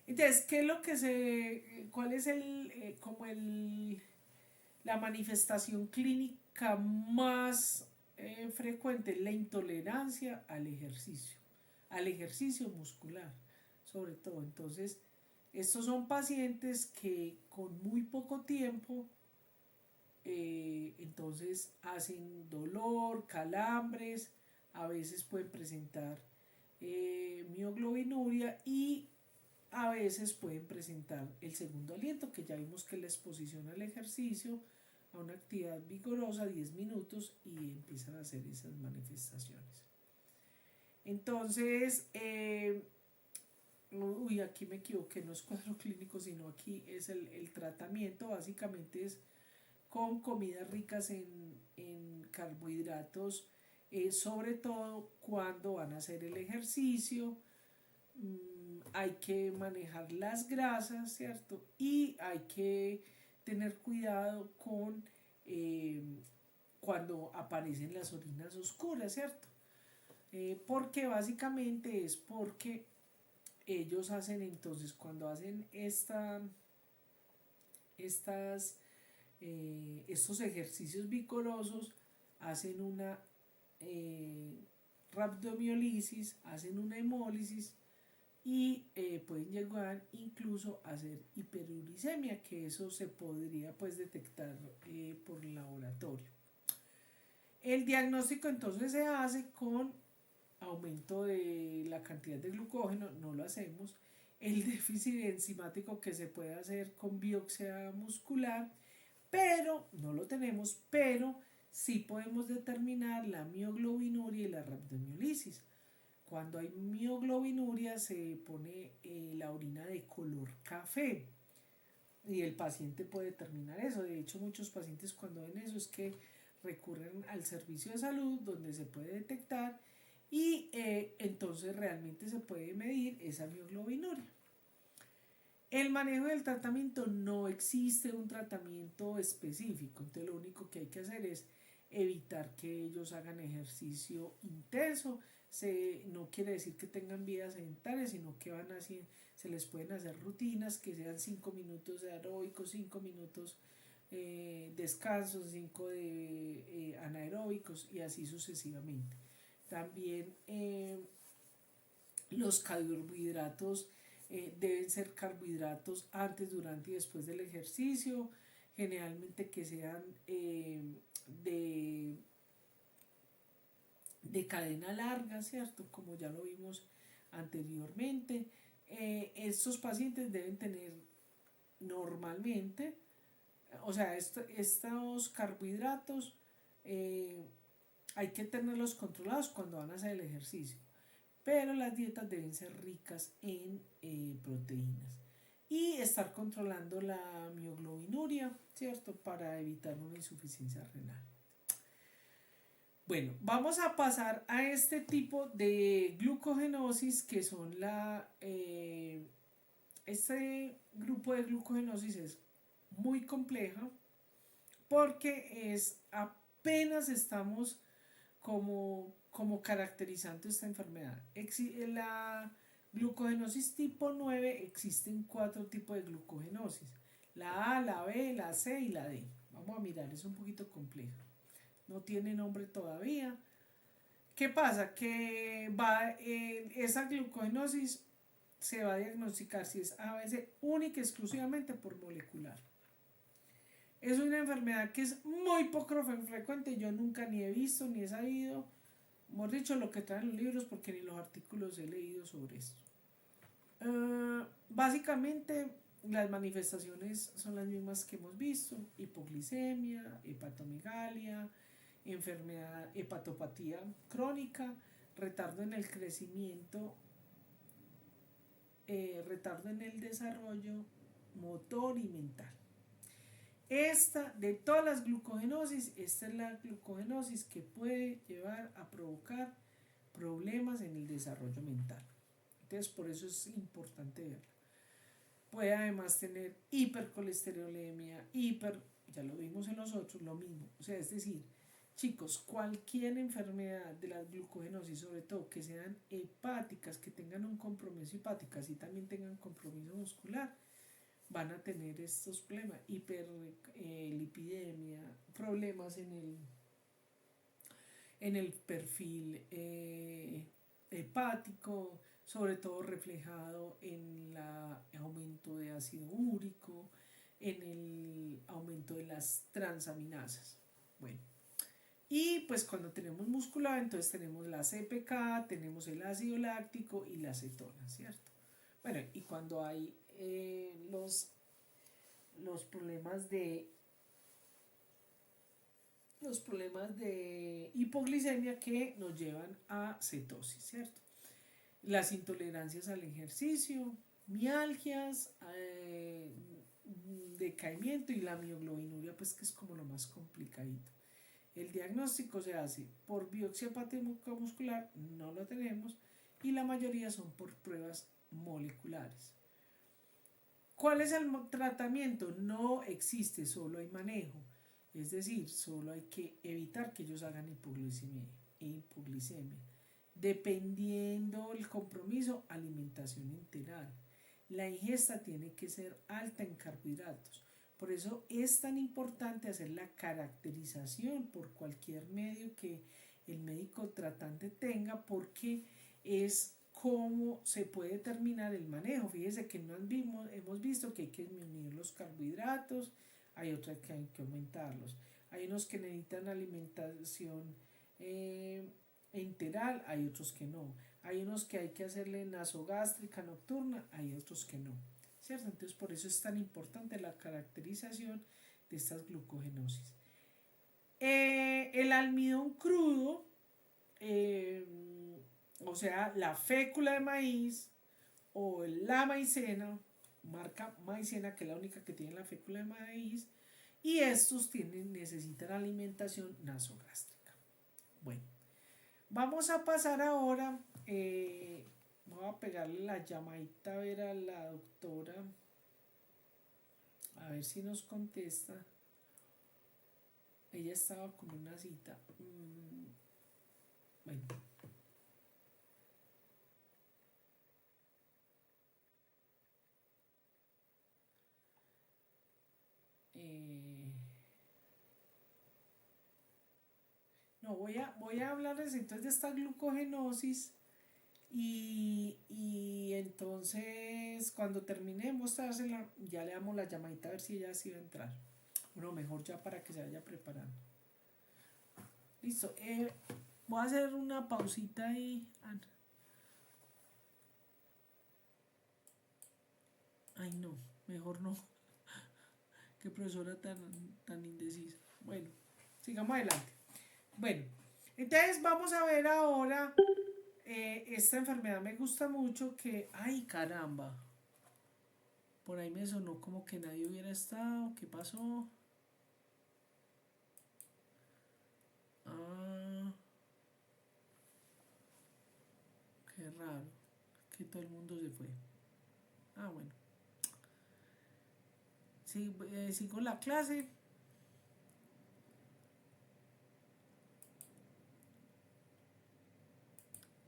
Entonces, ¿qué es lo que cuál es la manifestación clínica más frecuente? La intolerancia al ejercicio muscular, sobre todo. Entonces, estos son pacientes que con muy poco tiempo, entonces hacen dolor, calambres, a veces pueden presentar mioglobinuria y a veces pueden presentar el segundo aliento, que ya vimos que la exposición al ejercicio, a una actividad vigorosa, 10 minutos, y empiezan a hacer esas manifestaciones. Entonces, aquí me equivoqué, no es cuadro clínico, sino aquí es el tratamiento. Básicamente es con comidas ricas en carbohidratos, sobre todo cuando van a hacer el ejercicio. Hay que manejar las grasas, ¿cierto? Y hay que tener cuidado con cuando aparecen las orinas oscuras, ¿cierto? Porque básicamente es porque ellos hacen entonces, cuando hacen estos ejercicios vigorosos, hacen una rhabdomiolisis, hacen una hemólisis y pueden llegar incluso a hacer hiperuricemia, que eso se podría pues detectar por laboratorio. El diagnóstico entonces se hace con aumento de la cantidad de glucógeno, no lo hacemos. El déficit enzimático, que se puede hacer con biopsia muscular, pero no lo tenemos, pero sí podemos determinar la mioglobinuria y la rhabdomiolisis. Cuando hay mioglobinuria se pone la orina de color café y el paciente puede determinar eso. De hecho, muchos pacientes cuando ven eso es que recurren al servicio de salud donde se puede detectar y entonces realmente se puede medir esa mioglobinuria. El manejo del tratamiento, no existe un tratamiento específico, entonces lo único que hay que hacer es evitar que ellos hagan ejercicio intenso. No quiere decir que tengan vida sedentaria, sino que se les pueden hacer rutinas que sean 5 minutos de aeróbicos, 5 minutos descansos, 5 de anaeróbicos y así sucesivamente. También los carbohidratos deben ser carbohidratos antes, durante y después del ejercicio, generalmente que sean de cadena larga, ¿cierto? Como ya lo vimos anteriormente. Estos pacientes deben tener normalmente, o sea, estos carbohidratos hay que tenerlos controlados cuando van a hacer el ejercicio, pero las dietas deben ser ricas en proteínas y estar controlando la mioglobinuria, ¿cierto? Para evitar una insuficiencia renal. Bueno, vamos a pasar a este tipo de glucogenosis, que son este grupo de glucogenosis es muy compleja porque apenas estamos como caracterizando esta enfermedad. La glucogenosis tipo 9, existen 4 tipos de glucogenosis: la A, la B, la C y la D. Vamos a mirar, es un poquito complejo. no tiene nombre todavía. ¿Qué pasa? Que esa glucogenosis se va a diagnosticar si es ABC única y exclusivamente por molecular. Es una enfermedad que es muy poco frecuente, yo nunca ni he visto ni he sabido, hemos dicho lo que traen los libros porque ni los artículos he leído sobre esto. Básicamente las manifestaciones son las mismas que hemos visto: hipoglicemia, hepatomegalia, enfermedad, hepatopatía crónica, retardo en el crecimiento, retardo en el desarrollo motor y mental. Esta, de todas las glucogenosis, esta es la glucogenosis que puede llevar a provocar problemas en el desarrollo mental. Entonces, por eso es importante verla. Puede además tener hipercolesterolemia, ya lo vimos en los otros, lo mismo. O sea, es decir, chicos, cualquier enfermedad de las glucogenosis, sobre todo que sean hepáticas, que tengan un compromiso hepático, así también tengan compromiso muscular, van a tener estos problemas: hiperlipidemia, problemas en el perfil hepático, sobre todo reflejado en el aumento de ácido úrico, en el aumento de las transaminasas. Bueno, y pues cuando tenemos muscular, entonces tenemos la CPK, tenemos el ácido láctico y la acetona, ¿cierto? Bueno, y cuando hay los problemas de hipoglicemia que nos llevan a cetosis, ¿cierto? Las intolerancias al ejercicio, mialgias, decaimiento, y la mioglobinuria, pues que es como lo más complicadito. El diagnóstico se hace por biopsia hepatomuscular, no lo tenemos, y la mayoría son por pruebas moleculares. ¿Cuál es el tratamiento? No existe, solo hay manejo. Es decir, solo hay que evitar que ellos hagan hipoglicemia. Dependiendo del compromiso, alimentación integral. La ingesta tiene que ser alta en carbohidratos. Por eso es tan importante hacer la caracterización por cualquier medio que el médico tratante tenga, porque es cómo se puede determinar el manejo. Fíjese que no hemos visto que hay que disminuir los carbohidratos, hay otros que hay que aumentarlos. Hay unos que necesitan alimentación enteral, hay otros que no. Hay unos que hay que hacerle nasogástrica nocturna, hay otros que no, ¿cierto? Entonces por eso es tan importante la caracterización de estas glucogenosis. El almidón crudo, o sea, la fécula de maíz o la maicena, marca maicena, que es la única que tiene la fécula de maíz, y estos necesitan alimentación nasogástrica. Bueno, vamos a pasar ahora, voy a pegarle la llamadita a ver a la doctora, a ver si nos contesta. Ella estaba con una cita. Bueno. No, voy a hablarles entonces de esta glucogenosis, y entonces cuando termine de mostrársela ya le damos la llamadita a ver si ella sí va a entrar. Bueno, mejor ya para que se vaya preparando. Listo. Voy a hacer una pausita ahí. Ay, no, mejor no. Qué profesora tan indecisa. Bueno, sigamos adelante. Bueno, entonces vamos a ver ahora esta enfermedad. Me gusta mucho que... ¡Ay, caramba! Por ahí me sonó como que nadie hubiera estado. ¿Qué pasó? Ah, qué raro. Que todo el mundo se fue. Ah, bueno. Sí, sigo la clase.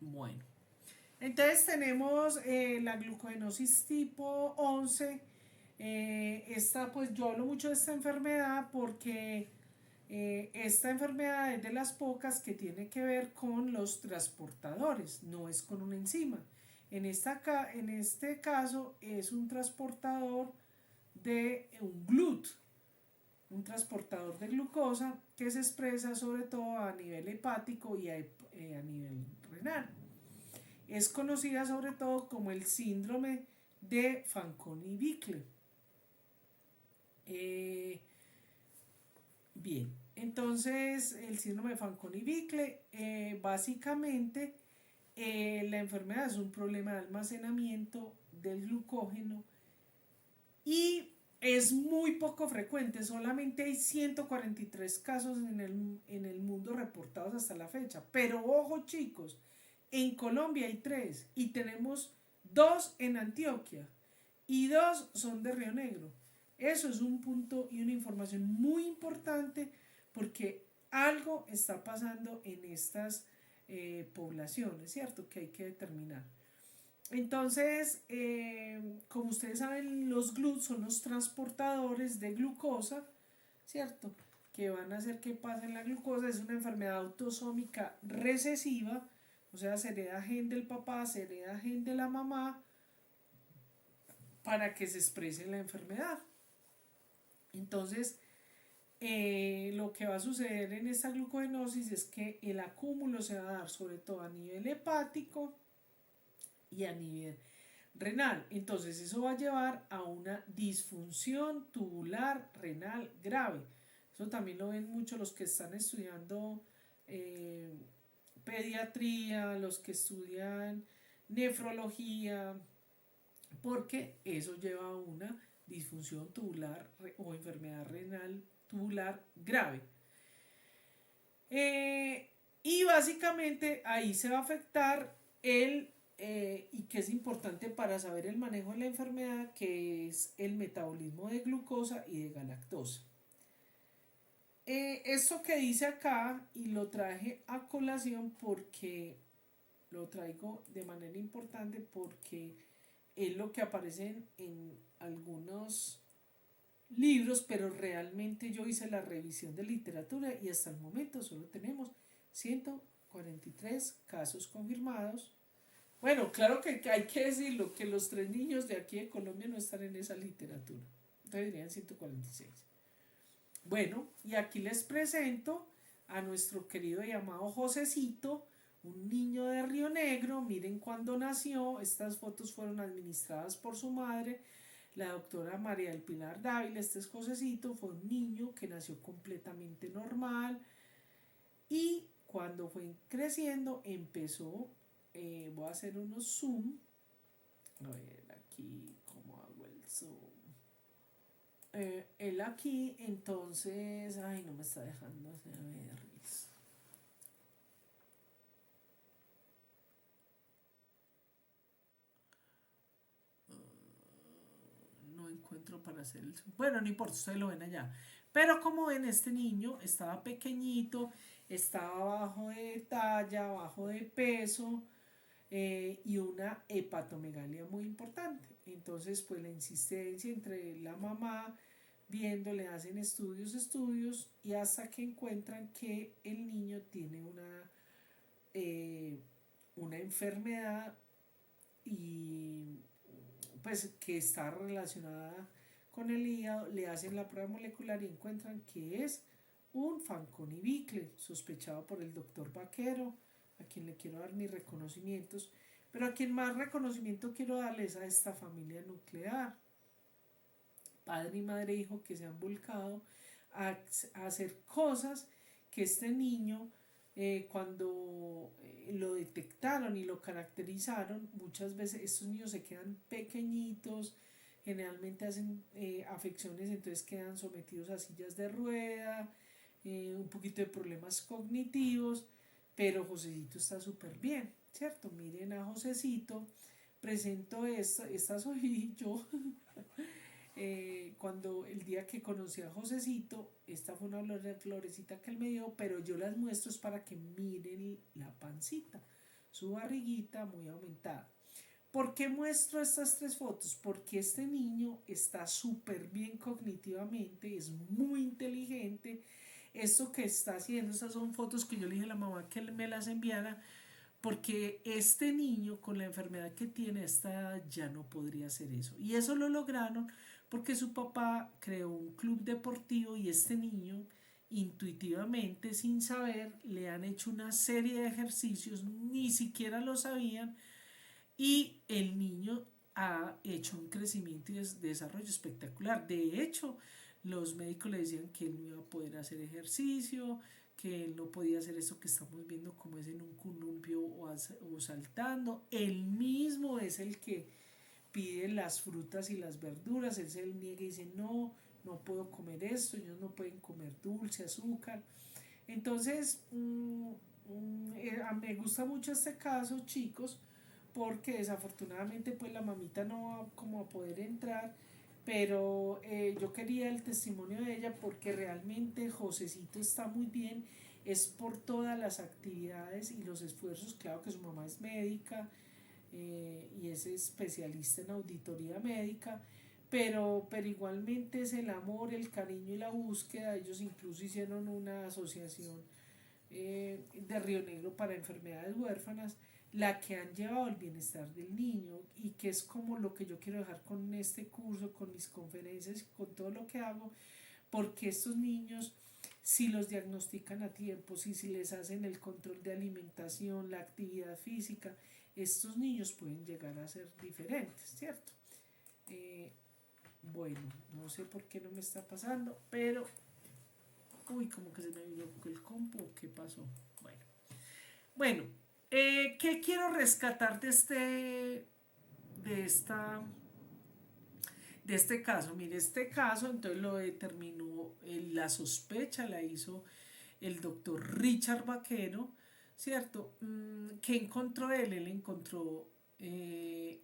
Bueno. Entonces tenemos la glucogenosis tipo 11. Esta, pues yo hablo mucho de esta enfermedad porque Esta enfermedad es de las pocas que tiene que ver con los transportadores, no es con una enzima. En este caso es un transportador de un GLUT, un transportador de glucosa que se expresa sobre todo a nivel hepático y a nivel renal. Es conocida sobre todo como el síndrome de Fanconi-Bickel. Bien, entonces el síndrome de Fanconi-Bickel, básicamente la enfermedad es un problema de almacenamiento del glucógeno y es muy poco frecuente, solamente hay 143 casos en el mundo reportados hasta la fecha. Pero ojo chicos, en Colombia hay 3 y tenemos 2 en Antioquia y 2 son de Río Negro. Eso es un punto y una información muy importante porque algo está pasando en estas poblaciones, ¿cierto? Que hay que determinar. Entonces, como ustedes saben, los GLUT son los transportadores de glucosa, ¿cierto? Que van a hacer que pase la glucosa. Es una enfermedad autosómica recesiva, o sea, se hereda gen del papá, se hereda gen de la mamá para que se exprese la enfermedad. Entonces, lo que va a suceder en esta glucogenosis es que el acúmulo se va a dar sobre todo a nivel hepático y a nivel renal. Entonces eso va a llevar a una disfunción tubular renal grave. Eso también lo ven mucho los que están estudiando pediatría, los que estudian nefrología, porque eso lleva a una disfunción tubular o enfermedad renal tubular grave. Y básicamente ahí se va a afectar y que es importante para saber el manejo de la enfermedad, que es el metabolismo de glucosa y de galactosa. Esto que dice acá, y lo traje a colación porque lo traigo de manera importante porque es lo que aparece en algunos libros, pero realmente yo hice la revisión de literatura y hasta el momento solo tenemos 143 casos confirmados. Bueno, claro que hay que decirlo, que los 3 niños de aquí de Colombia no están en esa literatura. Entonces dirían 146. Bueno, y aquí les presento a nuestro querido llamado Josecito, un niño de Río Negro. Miren cuándo nació. Estas fotos fueron administradas por su madre, la doctora María del Pilar Dávila. Este es Josecito, fue un niño que nació completamente normal y cuando fue creciendo empezó, voy a hacer unos zoom, a ver aquí cómo hago el zoom, él aquí, entonces, ay, no me está dejando hacer, a ver, no encuentro para hacer el zoom. Bueno, no importa, ustedes lo ven allá. Pero como ven, este niño estaba pequeñito, estaba bajo de talla, bajo de peso, y una hepatomegalia muy importante. Entonces, pues la insistencia entre la mamá viendo, le hacen estudios y hasta que encuentran que el niño tiene una enfermedad y pues que está relacionada con el hígado, le hacen la prueba molecular y encuentran que es un Fanconi-Bickel, sospechado por el doctor Vaquero, a quien le quiero dar mis reconocimientos, pero a quien más reconocimiento quiero darles a esta familia nuclear, padre y madre e hijo que se han volcado a hacer cosas que este niño, cuando lo detectaron y lo caracterizaron, muchas veces estos niños se quedan pequeñitos, generalmente hacen afecciones, entonces quedan sometidos a sillas de rueda, un poquito de problemas cognitivos, pero Josecito está súper bien, ¿cierto? Miren a Josecito, presento esta soy yo. Cuando el día que conocí a Josecito, esta fue una florecita que él me dio, pero yo las muestro es para que miren la pancita, su barriguita muy aumentada. ¿Por qué muestro estas 3 fotos? Porque este niño está súper bien cognitivamente, es muy inteligente, esto que está haciendo, estas son fotos que yo le dije a la mamá que me las enviara, porque este niño con la enfermedad que tiene a esta edad ya no podría hacer eso. Y eso lo lograron porque su papá creó un club deportivo y este niño intuitivamente, sin saber, le han hecho una serie de ejercicios, ni siquiera lo sabían, y el niño ha hecho un crecimiento y desarrollo espectacular. De hecho, los médicos le decían que él no iba a poder hacer ejercicio, que él no podía hacer eso que estamos viendo como es en un columpio o saltando. Él mismo es el que pide las frutas y las verduras, él se niega y dice no, no puedo comer esto, ellos no pueden comer dulce, azúcar. Entonces, me gusta mucho este caso, chicos, porque desafortunadamente pues la mamita no va como a poder entrar, pero yo quería el testimonio de ella porque realmente Josecito está muy bien, es por todas las actividades y los esfuerzos, claro que su mamá es médica y es especialista en auditoría médica, pero igualmente es el amor, el cariño y la búsqueda. Ellos incluso hicieron una asociación de Río Negro para enfermedades huérfanas, la que han llevado el bienestar del niño y que es como lo que yo quiero dejar con este curso, con mis conferencias, con todo lo que hago, porque estos niños, si los diagnostican a tiempo, si les hacen el control de alimentación, la actividad física, estos niños pueden llegar a ser diferentes, ¿cierto? Eh, bueno, no sé por qué no me está pasando, pero uy, como que se me vino el compu, ¿qué pasó? Bueno, bueno, ¿qué quiero rescatar de esta, de este caso? Mire, este caso entonces lo determinó, la sospecha la hizo el doctor Richard Vaquero, ¿cierto? ¿Qué encontró él? Él encontró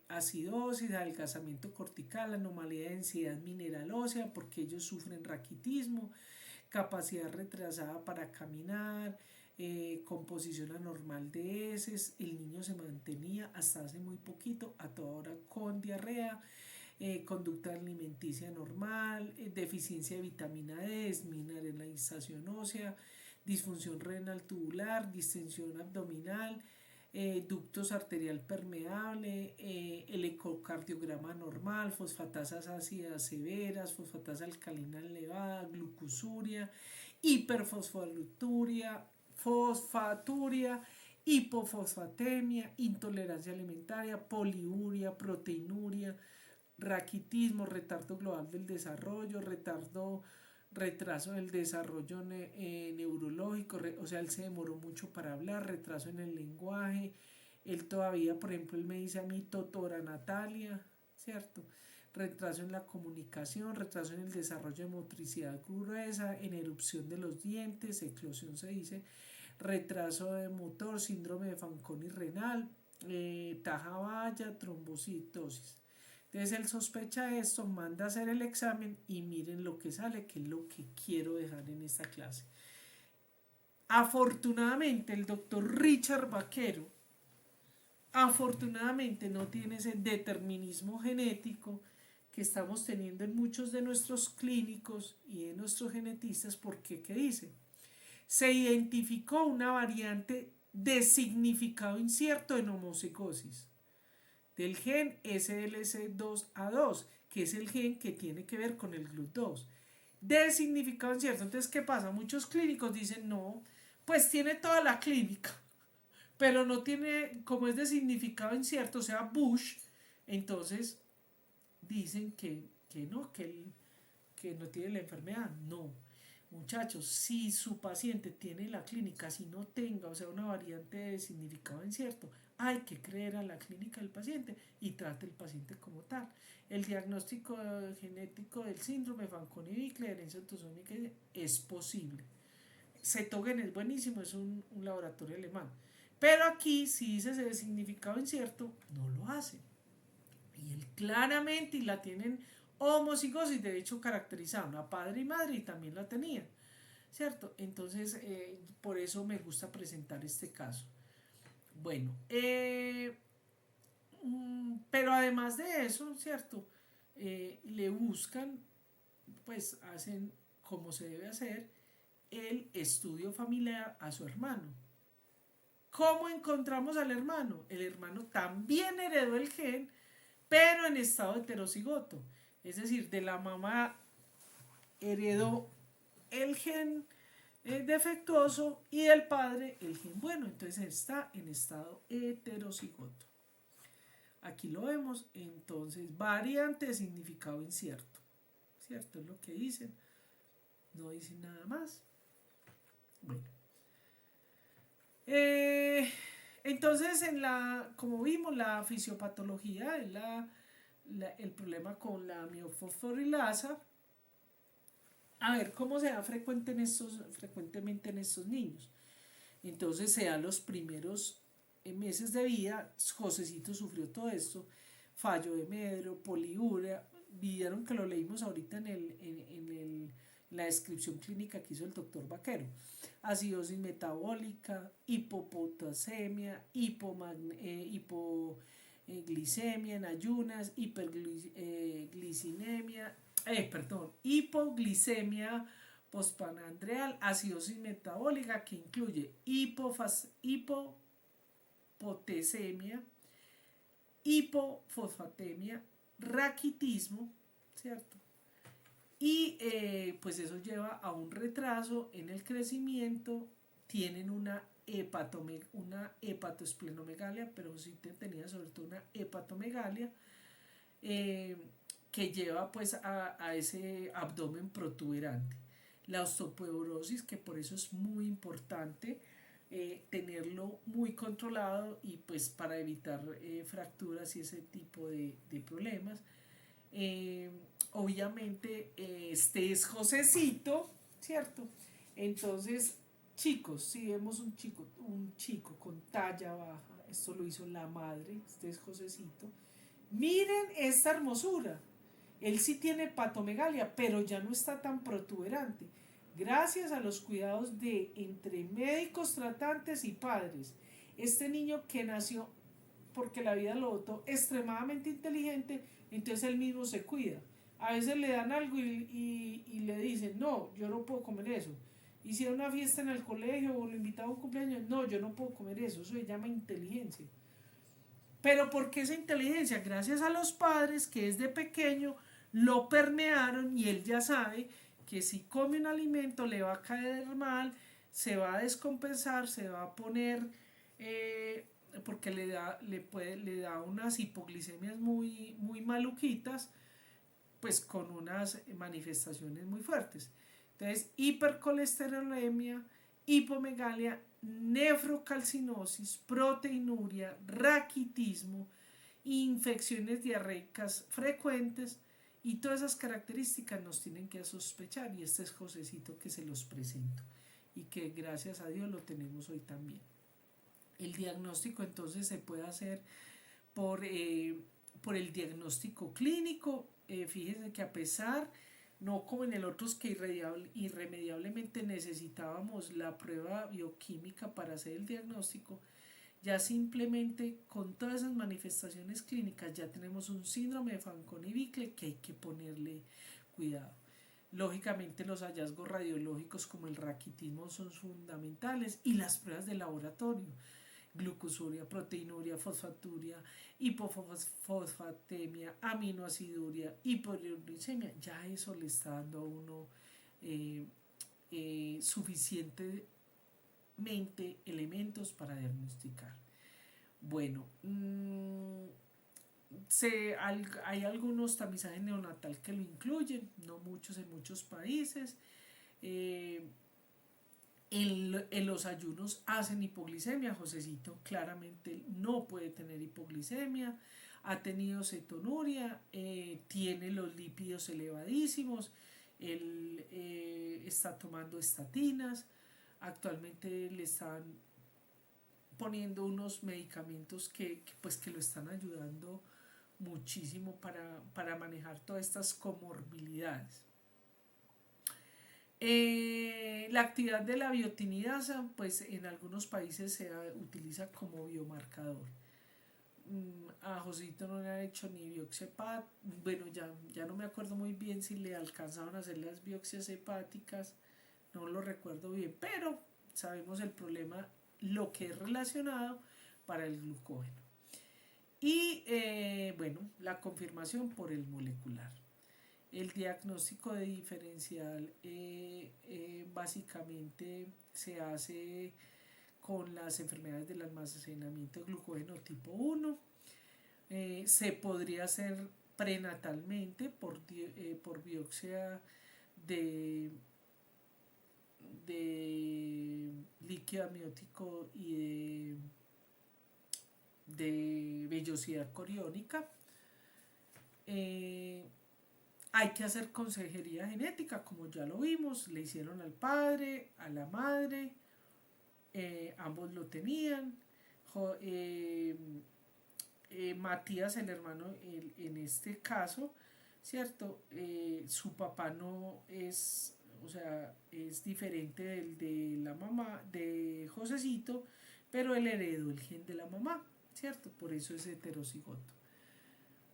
acidosis, adelgazamiento cortical, anomalía de densidad mineral ósea, porque ellos sufren raquitismo, capacidad retrasada para caminar, composición anormal de heces. El niño se mantenía hasta hace muy poquito, a toda hora con diarrea, conducta alimenticia normal, deficiencia de vitamina D, desmineralización ósea, disfunción renal tubular, distensión abdominal, ductos arterial permeable, el ecocardiograma normal, fosfatasas ácidas severas, fosfatasa alcalina elevada, glucosuria, hiperfosfoluturia, fosfaturia, hipofosfatemia, intolerancia alimentaria, poliuria, proteinuria, raquitismo, retardo global del desarrollo, retraso del desarrollo neurológico, o sea, él se demoró mucho para hablar, retraso en el lenguaje, él todavía, por ejemplo, él me dice a mí totora Natalia, ¿cierto? Retraso en la comunicación, retraso en el desarrollo de motricidad gruesa, en erupción de los dientes, eclosión se dice, retraso de motor, síndrome de Fanconi renal, taja vaya, trombocitosis. Entonces él sospecha esto, manda a hacer el examen y miren lo que sale, que es lo que quiero dejar en esta clase. Afortunadamente el doctor Richard Vaquero, afortunadamente no tiene ese determinismo genético que estamos teniendo en muchos de nuestros clínicos y de nuestros genetistas, porque ¿qué dice? Se identificó una variante de significado incierto en homocigosis del gen SLC2A2, que es el gen que tiene que ver con el GLUT2. De significado incierto. Entonces, ¿qué pasa? Muchos clínicos dicen, no, pues tiene toda la clínica, pero no tiene, como es de significado incierto, o sea, Bush, entonces dicen que no, que no tiene la enfermedad. No, muchachos, si su paciente tiene la clínica, si no tenga, o sea, una variante de significado incierto, hay que creer a la clínica del paciente y trate el paciente como tal. El diagnóstico genético del síndrome Fanconi-Bickel, herencia autosómica, es posible. Cetogen es buenísimo, es un laboratorio alemán. Pero aquí, si dice ese significado incierto, no lo hace. Y él claramente, y la tienen homocigosis, de hecho caracterizaron a padre y madre y también la tenían, ¿cierto? Entonces, por eso me gusta presentar este caso. Bueno, pero además de eso, ¿cierto? Le buscan, pues hacen como se debe hacer, el estudio familiar a su hermano. ¿Cómo encontramos al hermano? El hermano también heredó el gen, pero en estado heterocigoto. Es decir, de la mamá heredó el gen defectuoso y del padre el gen bueno. Entonces está en estado heterocigoto. Aquí lo vemos. Entonces, variante de significado incierto. ¿Cierto? Es lo que dicen. No dicen nada más. Bueno. Entonces, como vimos, la fisiopatología es el problema con la miofosforilasa. A ver cómo se da frecuentemente en estos niños. Entonces se da los primeros meses de vida. Josecito sufrió todo esto: fallo de medro, poliuria. Vieron que lo leímos ahorita en la descripción clínica que hizo el doctor Vaquero: acidosis metabólica, hipopotasemia, hipoglicemia en ayunas, hipoglicemia postprandial, acidosis metabólica que incluye hipopotesemia, hipofosfatemia, raquitismo, ¿cierto? Y pues eso lleva a un retraso en el crecimiento. Tienen una hepatosplenomegalia, pero sí tenía sobre todo una hepatomegalia, que lleva pues a ese abdomen protuberante. La osteoporosis, que por eso es muy importante tenerlo muy controlado, y pues para evitar fracturas y ese tipo de problemas. Obviamente este es Josecito, ¿cierto? Entonces, chicos, si vemos un chico con talla baja, esto lo hizo la madre, este es Josecito. Miren esta hermosura. Él sí tiene patomegalia, pero ya no está tan protuberante, gracias a los cuidados de entre médicos tratantes y padres. Este niño que nació porque la vida lo votó extremadamente inteligente, entonces él mismo se cuida. A veces le dan algo y le dicen: no, yo no puedo comer eso. Hicieron una fiesta en el colegio o lo invitaron a un cumpleaños: no, yo no puedo comer eso. Eso se llama inteligencia. Pero ¿por qué esa inteligencia? Gracias a los padres que desde pequeño lo permearon, y él ya sabe que si come un alimento le va a caer mal, se va a descompensar, se va a poner, porque le da unas hipoglicemias muy maluquitas, pues con unas manifestaciones muy fuertes. Entonces, hipercolesterolemia, hipomegalia, nefrocalcinosis, proteinuria, raquitismo, infecciones diarreicas frecuentes, y todas esas características nos tienen que sospechar, y este es Josecito que se los presento y que gracias a Dios lo tenemos hoy también. El diagnóstico entonces se puede hacer por el diagnóstico clínico. Fíjense que a pesar, no como en el otro, que irremediablemente necesitábamos la prueba bioquímica para hacer el diagnóstico, ya simplemente con todas esas manifestaciones clínicas ya tenemos un síndrome de Fanconi-Bickel que hay que ponerle cuidado. Lógicamente los hallazgos radiológicos como el raquitismo son fundamentales, y las pruebas de laboratorio: glucosuria, proteinuria, fosfaturia, hipofosfatemia, aminoaciduria, hiporuricemia. Ya eso le está dando a uno suficientemente elementos para diagnosticar. Bueno, hay algunos tamizajes neonatal que lo incluyen, no muchos en muchos países. En los ayunos hacen hipoglicemia. Josecito claramente no puede tener hipoglicemia, ha tenido cetonuria, tiene los lípidos elevadísimos, él está tomando estatinas, actualmente le están poniendo unos medicamentos que lo están ayudando muchísimo para manejar todas estas comorbilidades. La actividad de la biotinidasa, pues en algunos países se utiliza como biomarcador. A Josito no le han hecho ni biopsia hepática. Bueno, ya no me acuerdo muy bien si le alcanzaron a hacer las biopsias hepáticas. no lo recuerdo bien, pero sabemos el problema, lo que es relacionado para el glucógeno. Y bueno, la confirmación por el molecular. El diagnóstico de diferencial básicamente se hace con las enfermedades del almacenamiento de glucógeno tipo 1. Se podría hacer prenatalmente por biopsia de, de líquido amniótico y de vellosidad coriónica. Hay que hacer consejería genética, como ya lo vimos, le hicieron al padre, a la madre, ambos lo tenían. Matías, el hermano, en este caso, ¿cierto? Su papá no es, o sea, es diferente del de la mamá, de Josecito, pero él heredó el gen de la mamá, ¿cierto? Por eso es heterocigoto.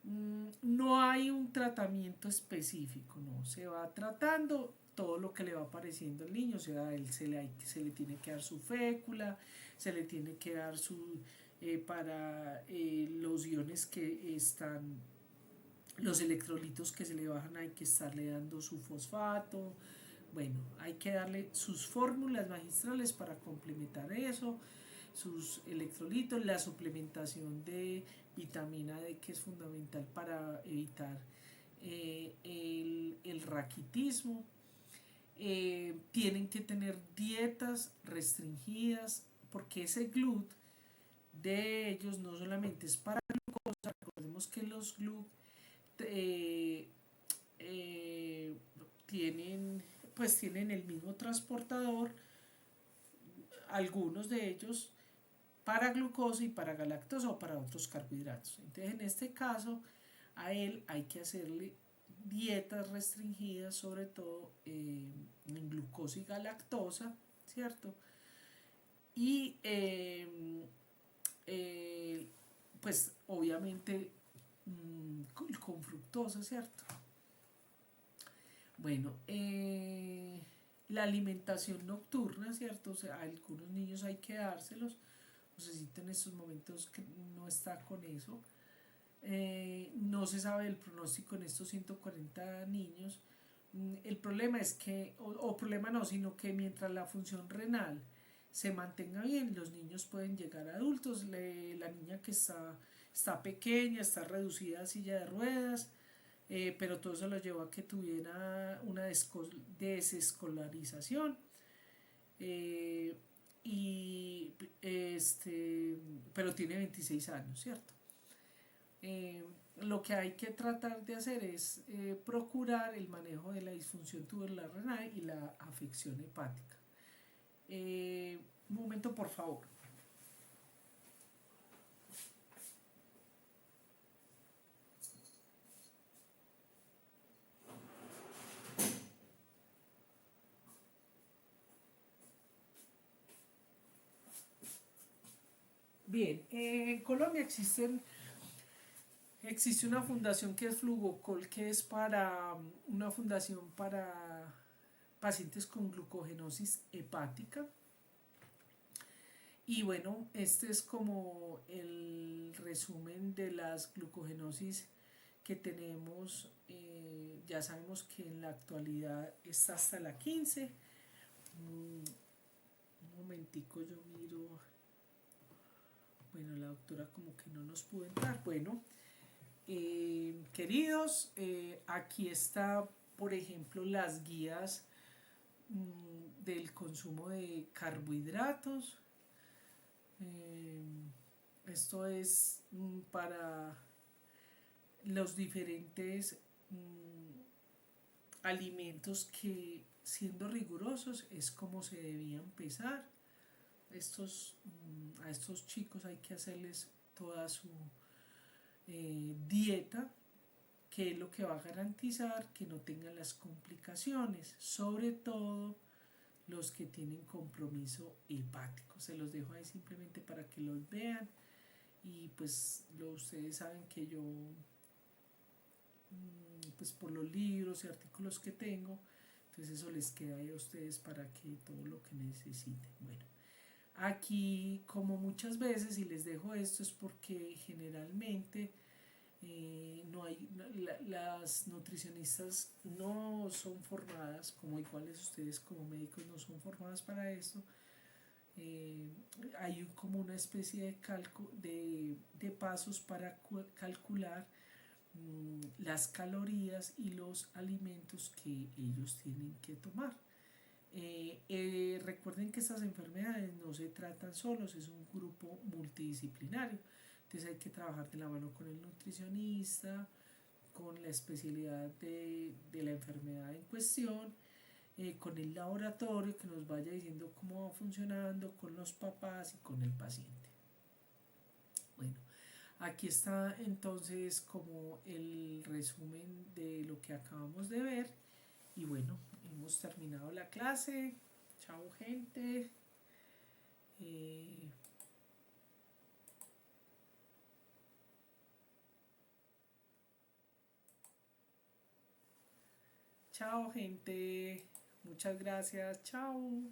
No hay un tratamiento específico, no, se va tratando todo lo que le va apareciendo al niño, o sea, él se le tiene que dar su fécula, se le tiene que dar para los iones que están, los electrolitos que se le bajan, hay que estarle dando su fosfato, bueno, hay que darle sus fórmulas magistrales para complementar eso, sus electrolitos, la suplementación de vitamina D, que es fundamental para evitar el raquitismo. Tienen que tener dietas restringidas, porque ese GLUT de ellos no solamente es para glucosa, recordemos que los GLUT eh, eh, tienen, pues tienen el mismo transportador, algunos de ellos para glucosa y para galactosa o para otros carbohidratos. Entonces, en este caso, a él hay que hacerle dietas restringidas, sobre todo en glucosa y galactosa, ¿cierto? Y pues obviamente con fructosa, ¿cierto? Bueno, la alimentación nocturna, ¿cierto? O sea, a algunos niños hay que dárselos. Josecito en estos momentos que no está con eso. No se sabe el pronóstico en estos 140 niños. El problema es que, o problema no, sino que mientras la función renal se mantenga bien, los niños pueden llegar a adultos. La niña que está pequeña, está reducida a silla de ruedas, pero todo eso lo llevó a que tuviera una desescolarización. Eh, y pero tiene 26 años, ¿cierto? Lo que hay que tratar de hacer es procurar el manejo de la disfunción tubular renal y la afección hepática. Un momento, por favor. Bien, en Colombia existe una fundación que es Flugocol, que es para una fundación para pacientes con glucogenosis hepática. Y bueno, este es como el resumen de las glucogenosis que tenemos. Ya sabemos que en la actualidad está hasta la 15. Un momentico, yo miro. Bueno, la doctora como que no nos pudo entrar. Bueno, queridos, aquí está, por ejemplo, las guías del consumo de carbohidratos. Esto es para los diferentes alimentos que, siendo rigurosos, es como se debía empezar. A estos chicos hay que hacerles toda su dieta, que es lo que va a garantizar que no tengan las complicaciones, sobre todo los que tienen compromiso hepático. Se los dejo ahí simplemente para que los vean. Y pues ustedes saben que yo, pues por los libros y artículos que tengo, Entonces eso les queda ahí a ustedes para que todo lo que necesiten. Bueno, aquí como muchas veces, y les dejo esto, es porque generalmente no hay, las nutricionistas no son formadas, como iguales ustedes como médicos no son formadas para esto. eh, Hay como una especie de pasos para calcular las calorías y los alimentos que ellos tienen que tomar. Recuerden que estas enfermedades no se tratan solos, es un grupo multidisciplinario. Entonces hay que trabajar de la mano con el nutricionista, con la especialidad de la enfermedad en cuestión, con el laboratorio que nos vaya diciendo cómo va funcionando, con los papás y con el paciente. Bueno, aquí está entonces como el resumen de lo que acabamos de ver y bueno, hemos terminado la clase. Chao gente. Eh, Chao gente. Muchas gracias. Chao.